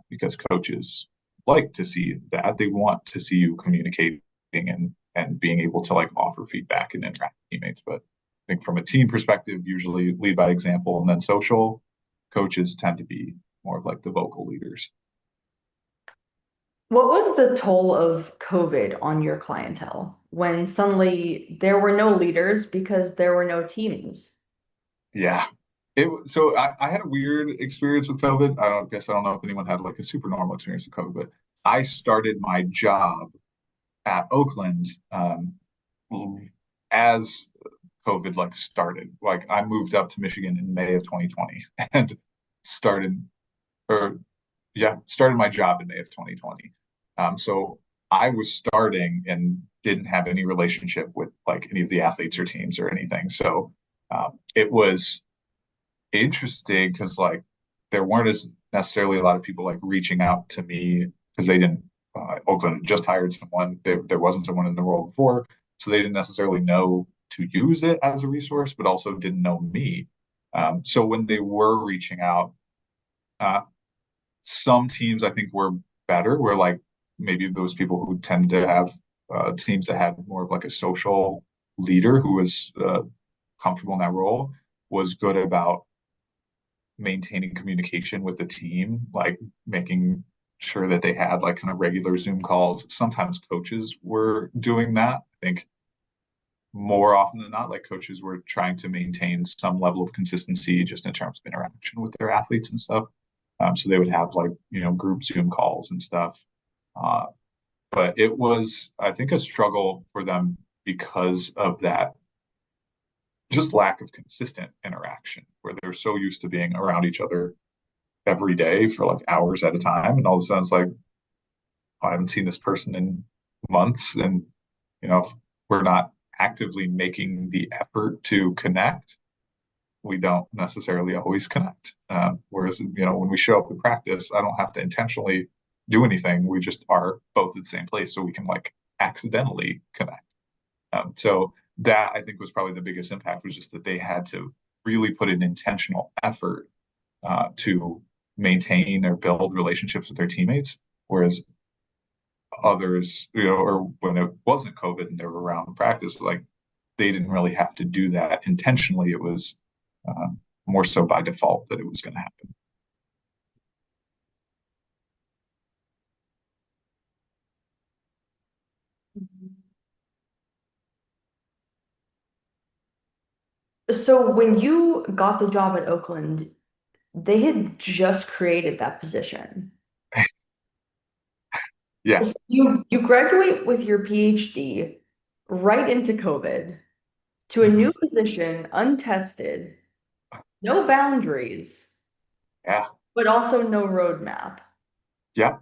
Speaker 2: because coaches like to see that, they want to see you communicating and being able to like offer feedback and interact with teammates. But I think from a team perspective, usually lead by example, and then social coaches tend to be more of like the vocal leaders.
Speaker 1: What was the toll of COVID on your clientele when suddenly there were no leaders because there were no teams?
Speaker 2: Yeah. So I had a weird experience with COVID. I don't know if anyone had like a super normal experience with COVID, but I started my job at Oakland as COVID like started. Like I moved up to Michigan in May of 2020 and started or yeah, started my job in May of 2020. So I was starting and didn't have any relationship with like any of the athletes or teams or anything. So it was interesting because like there weren't as necessarily a lot of people like reaching out to me because they didn't Oakland had just hired someone. There wasn't someone in the role before, so they didn't necessarily know to use it as a resource, but also didn't know me. So when they were reaching out, uh, some teams I think were better, where like maybe those people who tend to have teams that had more of like a social leader who was comfortable in that role was good about maintaining communication with the team, like making sure that they had like kind of regular Zoom calls. Sometimes coaches were doing that. I think more often than not, like coaches were trying to maintain some level of consistency just in terms of interaction with their athletes and stuff. So they would have like, group Zoom calls and stuff. Uh, but it was, I think, a struggle for them because of that just lack of consistent interaction where they're so used to being around each other every day for like hours at a time. And all of a sudden it's like, I haven't seen this person in months. And, if we're not actively making the effort to connect, we don't necessarily always connect. Whereas, when we show up to practice, I don't have to intentionally do anything. We just are both at the same place. So we can like accidentally connect. So that I think was probably the biggest impact was just that they had to really put an intentional effort to maintain or build relationships with their teammates. Whereas others, or when it wasn't COVID and they were around practice, like they didn't really have to do that intentionally. It was more so by default that it was going to happen.
Speaker 1: So when you got the job at Oakland, they had just created that position.
Speaker 2: Yeah.
Speaker 1: So you graduate with your PhD right into COVID to a
Speaker 2: Mhm.
Speaker 1: new position, untested, no boundaries,
Speaker 2: Yeah.
Speaker 1: but also no roadmap.
Speaker 2: Yeah.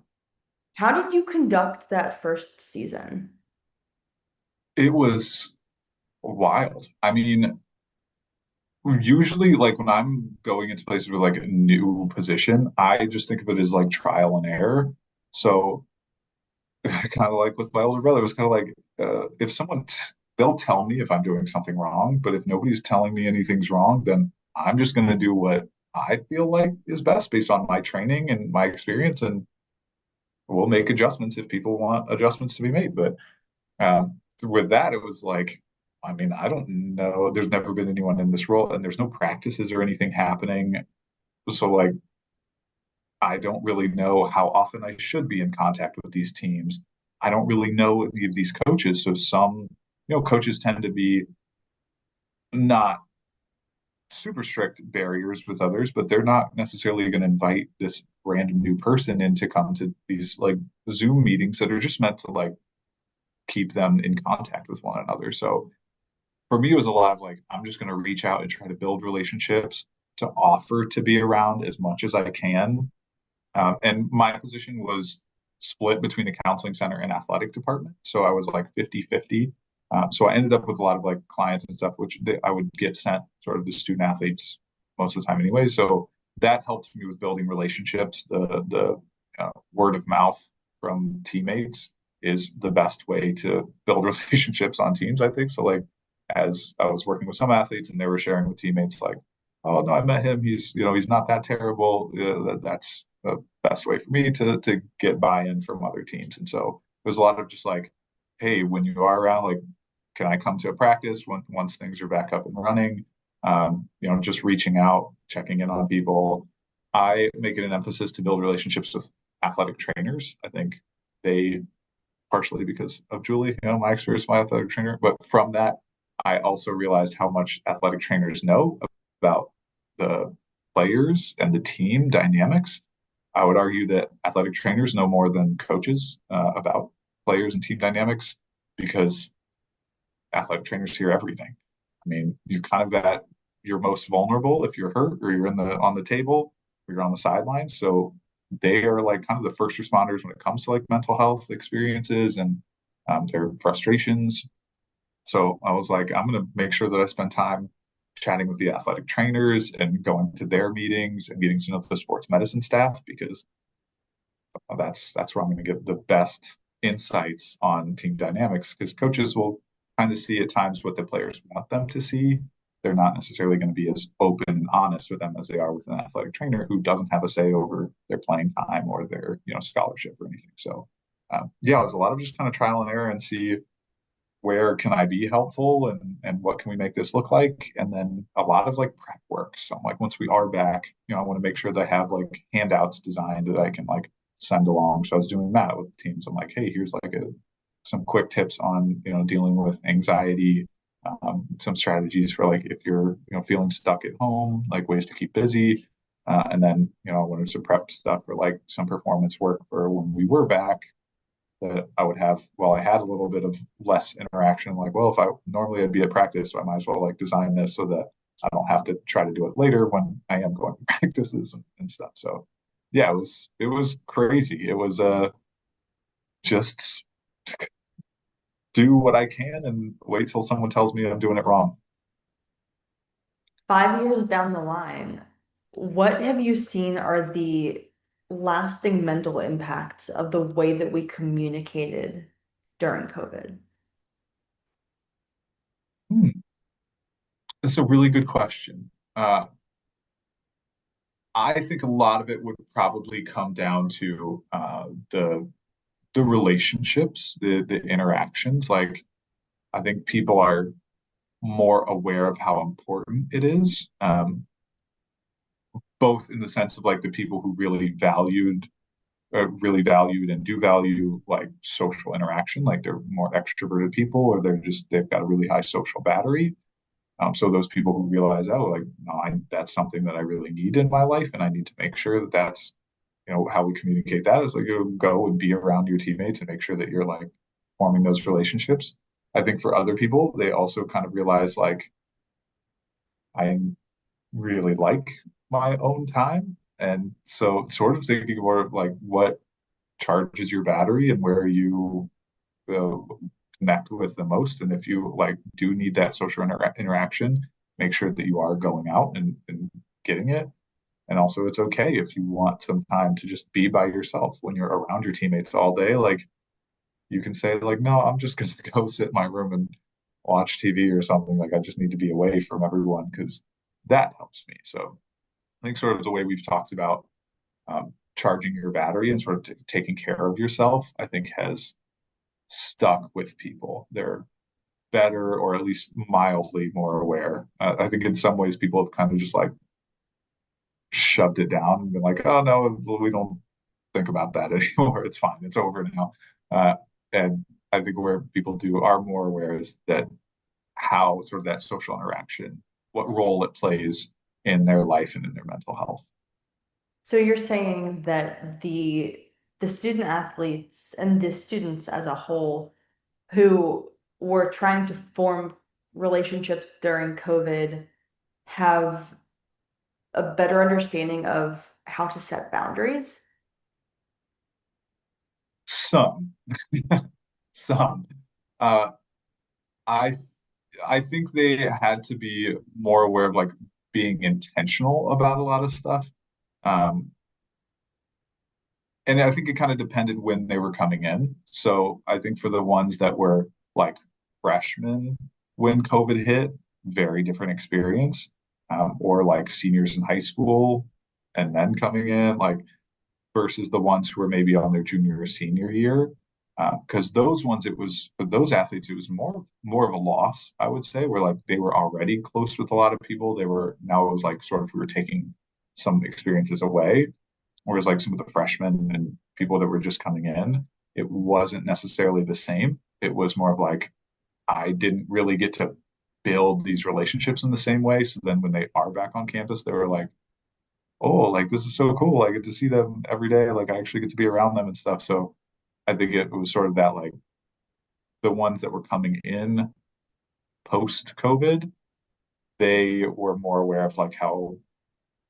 Speaker 1: How did you conduct that first season?
Speaker 2: It was wild. I mean, usually, like when I'm going into places with like a new position, I just think of it as like trial and error. So kind of like with my older brother, it was kind of like if they'll tell me if I'm doing something wrong, but if nobody's telling me anything's wrong, then I'm just going to do what I feel like is best based on my training and my experience, and we'll make adjustments if people want adjustments to be made. But with that, it was like, I mean, I don't know. There's never been anyone in this role, and there's no practices or anything happening. So like I don't really know how often I should be in contact with these teams. I don't really know any of these coaches. So some, coaches tend to be not super strict barriers with others, but they're not necessarily going to invite this random new person in to come to these like Zoom meetings that are just meant to like keep them in contact with one another. So for me, it was a lot of like, I'm just going to reach out and try to build relationships to offer to be around as much as I can. And my position was split between the counseling center and athletic department. So I was like 50-50. So I ended up with a lot of like clients and stuff, which I would get sent sort of the student athletes most of the time anyway. So that helped me with building relationships. The word of mouth from teammates is the best way to build relationships on teams, I think. So like as I was working with some athletes and they were sharing with teammates like, oh no, I met him. He's not that terrible. That's the best way for me to get buy-in from other teams. And so there's a lot of just like, hey, when you are around, like, can I come to a practice once things are back up and running? Just reaching out, checking in on people. I make it an emphasis to build relationships with athletic trainers. I think they partially because of Julie, my experience, my athletic trainer. But from that, I also realized how much athletic trainers know about the players and the team dynamics. I would argue that athletic trainers know more than coaches about players and team dynamics because athletic trainers hear everything. I mean, you kind of at your most vulnerable if you're hurt or you're in the on the table or you're on the sidelines. So they are like kind of the first responders when it comes to like mental health experiences and their frustrations. So I was like, I'm going to make sure that I spend time chatting with the athletic trainers and going to their meetings and getting to know the sports medicine staff because that's where I'm going to get the best insights on team dynamics because coaches will kind of see at times what the players want them to see. They're not necessarily going to be as open and honest with them as they are with an athletic trainer who doesn't have a say over their playing time or their scholarship or anything. So yeah, it was a lot of just kind of trial and error and see where can I be helpful and what can we make this look like? And then a lot of like prep work. So I'm like, once we are back, I want to make sure that I have like handouts designed that I can like send along. So I was doing that with teams. I'm like, hey, here's like some quick tips on, dealing with anxiety, some strategies for like if you're, feeling stuck at home, like ways to keep busy. And then, I wanted to prep stuff for like some performance work for when we were back that I would have, well, I had a little bit of less interaction. Like, well, if I normally I'd be at practice, so I might as well like design this so that I don't have to try to do it later when I am going to practices and stuff. So yeah, it was crazy. It was just do what I can and wait till someone tells me I'm doing it wrong.
Speaker 1: 5 years down the line, what have you seen are the lasting mental impacts of the way that we communicated during COVID?
Speaker 2: Hmm. That's a really good question. I think a lot of it would probably come down to the relationships, the interactions. Like I think people are more aware of how important it is, both in the sense of like the people who really valued and do value like social interaction, like they're more extroverted people, or they've got a really high social battery. So those people who realize, oh, like no, that's something that I really need in my life, and I need to make sure that that's how we communicate that is like you go and be around your teammates and make sure that you're like forming those relationships. I think for other people, they also kind of realize like I really like my own time. And so sort of thinking more of like what charges your battery and where you uh, connect with the most. And if you like do need that social interaction, make sure that you are going out and getting it. And also it's okay if you want some time to just be by yourself when you're around your teammates all day. Like you can say like, no, I'm just gonna go sit in my room and watch TV or something. Like I just need to be away from everyone because that helps me. So I think sort of the way we've talked about charging your battery and sort of taking care of yourself, I think has stuck with people. They're better or at least mildly more aware. I think in some ways people have kind of just like shoved it down and been like, oh no, we don't think about that anymore. It's fine. It's over now. Uh, and I think where people do are more aware is that how sort of that social interaction, what role it plays in their life and in their mental health.
Speaker 1: So you're saying that the student athletes and the students as a whole who were trying to form relationships during COVID have a better understanding of how to set boundaries.
Speaker 2: Some, some. Uh, I I think they had to be more aware of like being intentional about a lot of stuff. Um, and I think it kind of depended when they were coming in. So I think for the ones that were like freshmen when COVID hit, very different experience. Or like seniors in high school and then coming in, like versus the ones who were maybe on their junior or senior year. Because those ones, it was for those athletes, it was more of a loss, I would say, where like they were already close with a lot of people. They were now it was like sort of we were taking some experiences away. Whereas like some of the freshmen and people that were just coming in, it wasn't necessarily the same. It was more of like I didn't really get to build these relationships in the same way. So then when they are back on campus, they were like, oh, like this is so cool. I get to see them every day. Like I actually get to be around them and stuff. So I think it was sort of that like the ones that were coming in post COVID, they were more aware of like how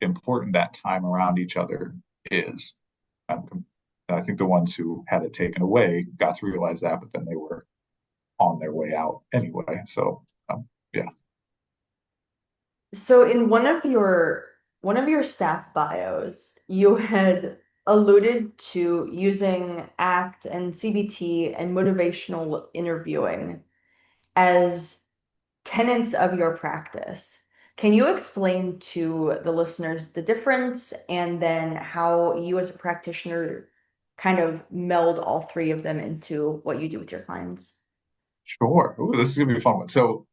Speaker 2: important that time around each other is. Um, I think the ones who had it taken away got to realize that, but then they were on their way out anyway. So yeah,
Speaker 1: So in one of your staff bios, you had alluded to using ACT and CBT and motivational interviewing as tenets of your practice. Can you explain to the listeners the difference and then how you as a practitioner kind of meld all three of them into what you do with your clients?
Speaker 2: sure. Ooh, this is gonna be a fun one. So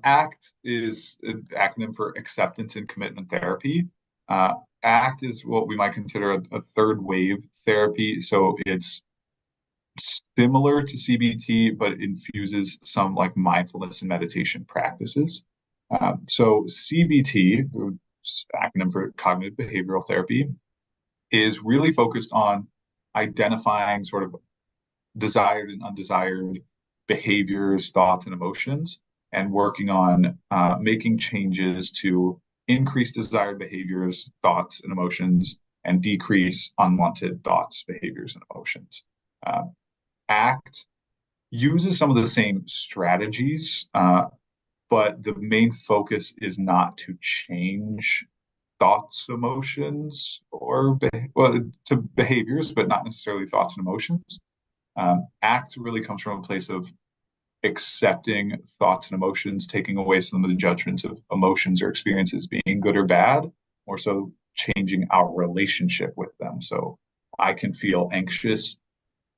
Speaker 2: ACT is an acronym for Acceptance and Commitment Therapy. ACT is what we might consider a third wave therapy. So it's similar to CBT, but it infuses some like mindfulness and meditation practices. So CBT, acronym for Cognitive Behavioral Therapy, is really focused on identifying sort of desired and undesired behaviors, thoughts, and emotions, and working on making changes to increase desired behaviors, thoughts, and emotions, and decrease unwanted thoughts, behaviors, and emotions. Uh, ACT uses some of the same strategies, but the main focus is not to change thoughts, emotions, or well, to behaviors, but not necessarily thoughts and emotions. ACT really comes from a place of accepting thoughts and emotions, taking away some of the judgments of emotions or experiences being good or bad, or so changing our relationship with them. So I can feel anxious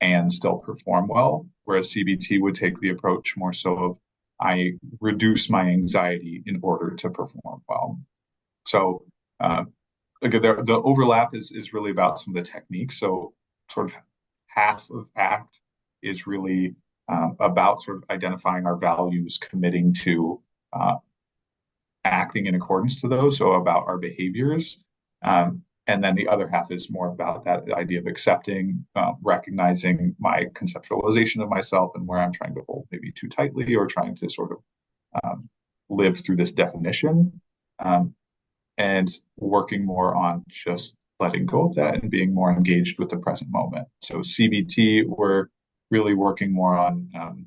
Speaker 2: and still perform well, whereas CBT would take the approach more so of I reduce my anxiety in order to perform well. So uh, again, the overlap is really about some of the techniques. So sort of half of ACT is really about sort of identifying our values, committing to uh, acting in accordance to those, so about our behaviors. And then the other half is more about that idea of accepting, recognizing my conceptualization of myself and where I'm trying to hold maybe too tightly or trying to sort of um, live through this definition. Um, and working more on just letting go of that and being more engaged with the present moment. So CBT, we're really working more on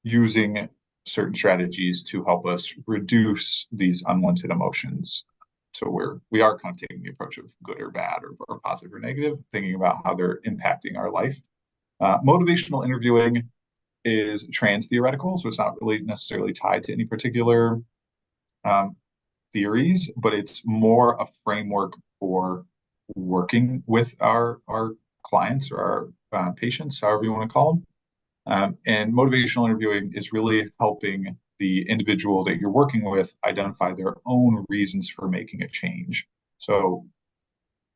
Speaker 2: using certain strategies to help us reduce these unwanted emotions. So we are kind of taking the approach of good or bad or positive or negative, thinking about how they're impacting our life. Motivational interviewing is trans theoretical, so it's not really necessarily tied to any particular um, theories, but it's more a framework for working with our clients or our patients, however you want to call them. And motivational interviewing is really helping the individual that you're working with identify their own reasons for making a change. So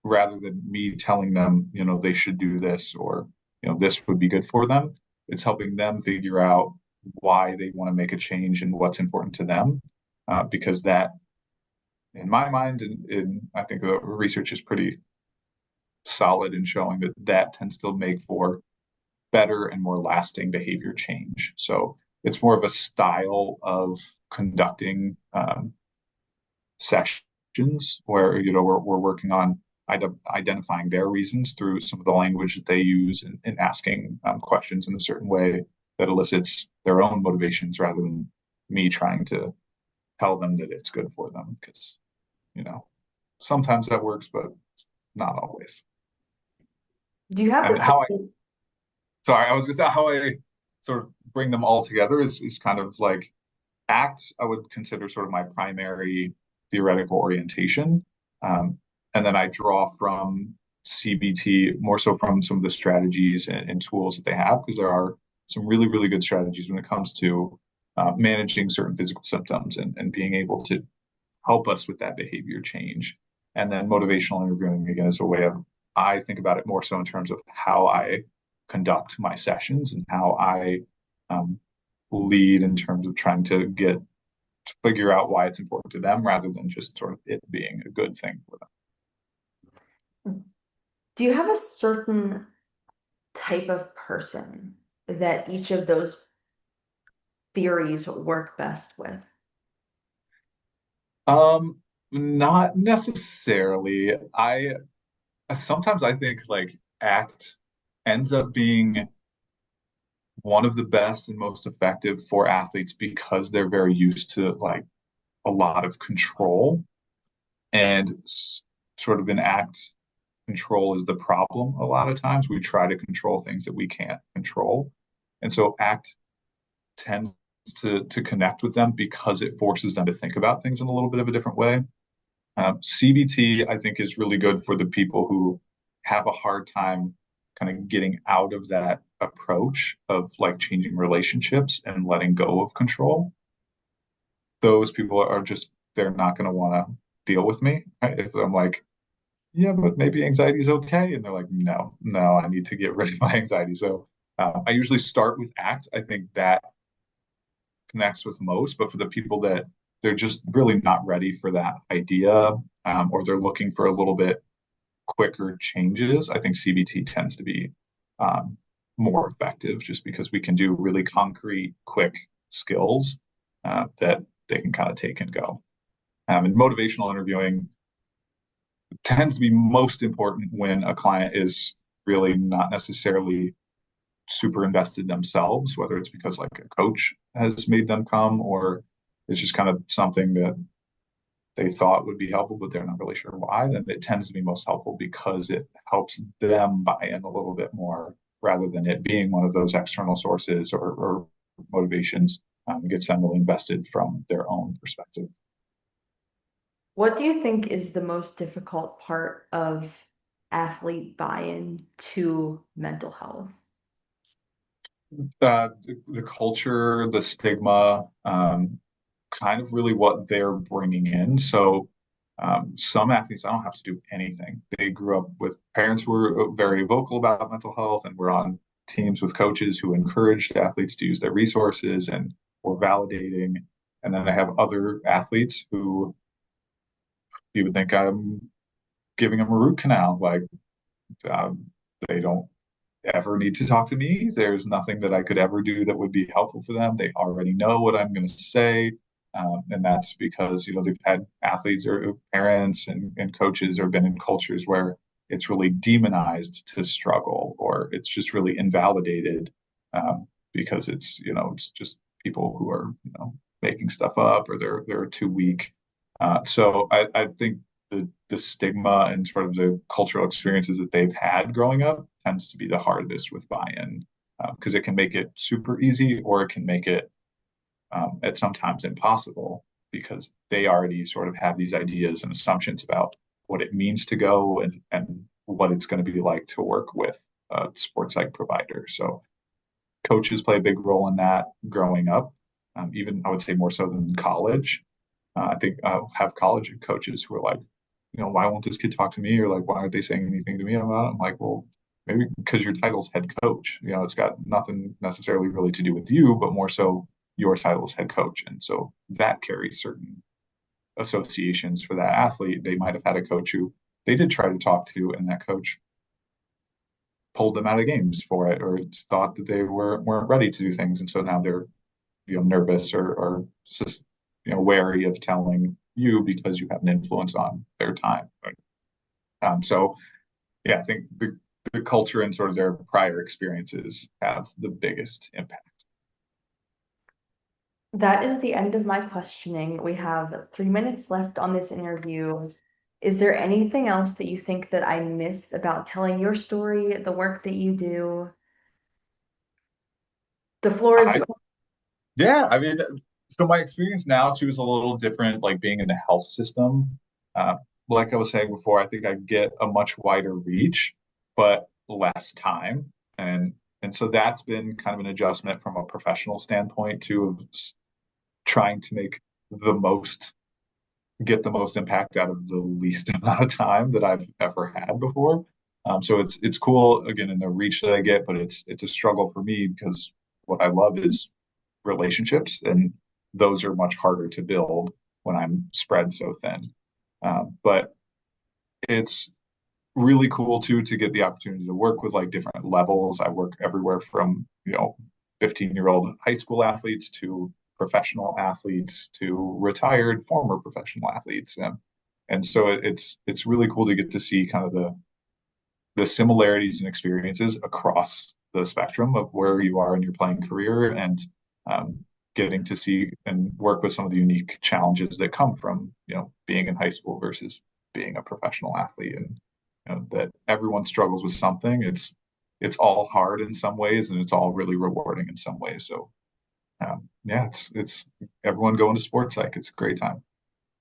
Speaker 2: rather than me telling them, they should do this or, this would be good for them, it's helping them figure out why they want to make a change and what's important to them. Because that, in my mind, and I think the research is pretty solid in showing that that tends to make for better and more lasting behavior change. So it's more of a style of conducting sessions where we're working on identifying their reasons through some of the language that they use and asking questions in a certain way that elicits their own motivations rather than me trying to tell them that it's good for them because you know sometimes that works but not always.
Speaker 1: Do you have
Speaker 2: And
Speaker 1: a
Speaker 2: how I
Speaker 1: sense?
Speaker 2: sorry, I was just how I sort of bring them all together is kind of like ACT, I would consider sort of my primary theoretical orientation. Um, and then I draw from CBT more so from some of the strategies and tools that they have, because there are some really, really good strategies when it comes to managing certain physical symptoms and being able to help us with that behavior change. And then motivational interviewing, again, is a way of, I think about it more so in terms of how I conduct my sessions and how I um, lead in terms of trying to figure out why it's important to them rather than just sort of it being a good thing for them.
Speaker 1: Do you have a certain type of person that each of those theories work best with?
Speaker 2: Not necessarily. I sometimes I think like ACT ends up being one of the best and most effective for athletes because they're very used to like a lot of control and sort of in ACT control is the problem a lot of times. We try to control things that we can't control. And so ACT tends to connect with them because it forces them to think about things in a little bit of a different way. CBT, I think, is really good for the people who have a hard time kind of getting out of that approach of like changing relationships and letting go of control. Those people are just, they're not going to want to deal with me. Right? If I'm like, yeah, but maybe anxiety is okay. And they're like, no, no, I need to get rid of my anxiety. So I usually start with ACT. I think that connects with most, but for the people that they're just really not ready for that idea, or they're looking for a little bit quicker changes, I think CBT tends to be um, more effective just because we can do really concrete, quick skills that they can kind of take and go. And motivational interviewing tends to be most important when a client is really not necessarily super invested themselves, whether it's because like a coach has made them come or it's just kind of something that they thought would be helpful, but they're not really sure why, then it tends to be most helpful because it helps them buy in a little bit more rather than it being one of those external sources or motivations gets them really invested from their own perspective.
Speaker 1: What do you think is the most difficult part of athlete buy-in to mental health?
Speaker 2: The culture, the stigma, kind of really what they're bringing in. So some athletes, I don't have to do anything. They grew up with parents who were very vocal about mental health and were on teams with coaches who encouraged athletes to use their resources and were validating. And then I have other athletes who you would think I'm giving them a root canal. Like um, they don't ever need to talk to me. There's nothing that I could ever do that would be helpful for them. They already know what I'm going to say. And that's because, you know, they've had athletes or parents and coaches or been in cultures where it's really demonized to struggle or it's just really invalidated because it's, you know, it's just people who are, you know, making stuff up or they're too weak. So I think the stigma and sort of the cultural experiences that they've had growing up tends to be the hardest with buy-in because it can make it super easy or it can make it at sometimes impossible because they already sort of have these ideas and assumptions about what it means to go and what it's going to be like to work with a sports psych provider. So coaches play a big role in that growing up, even I would say more so than college. I think I'll have college coaches who are like, you know, why won't this kid talk to me? Or like, why aren't they saying anything to me about it? I'm like, well, maybe because your title's head coach. You know, it's got nothing necessarily really to do with you, but more so your title is head coach. And so that carries certain associations for that athlete. They might have had a coach who they did try to talk to, and that coach pulled them out of games for it, or thought that they weren't ready to do things, and so now they're nervous or just wary of telling you because you have an influence on their time. Right? So yeah, I think the culture and sort of their prior experiences have the biggest impact.
Speaker 1: That is the end of my questioning. We have 3 minutes left on this interview. Is there anything else that you think that I missed about telling your story, the work that you do? The floor is
Speaker 2: I
Speaker 1: yours.
Speaker 2: Yeah, I mean, so my experience now too is a little different, like being in the health system. Uh, like I was saying before, I think I get a much wider reach, but less time. And so that's been kind of an adjustment from a professional standpoint too, of trying to make the most, get the most impact out of the least amount of time that I've ever had before. So it's cool again in the reach that I get, but it's a struggle for me because what I love is relationships, and those are much harder to build when I'm spread so thin. But it's really cool too to get the opportunity to work with like different levels. I work everywhere from, 15-year-old high school athletes to professional athletes to retired former professional athletes. And so it's really cool to get to see kind of the similarities and experiences across the spectrum of where you are in your playing career and um, getting to see and work with some of the unique challenges that come from, being in high school versus being a professional athlete and that everyone struggles with something. It's all hard in some ways and it's all really rewarding in some ways. So yeah, it's everyone going to sports psych. It's a great time.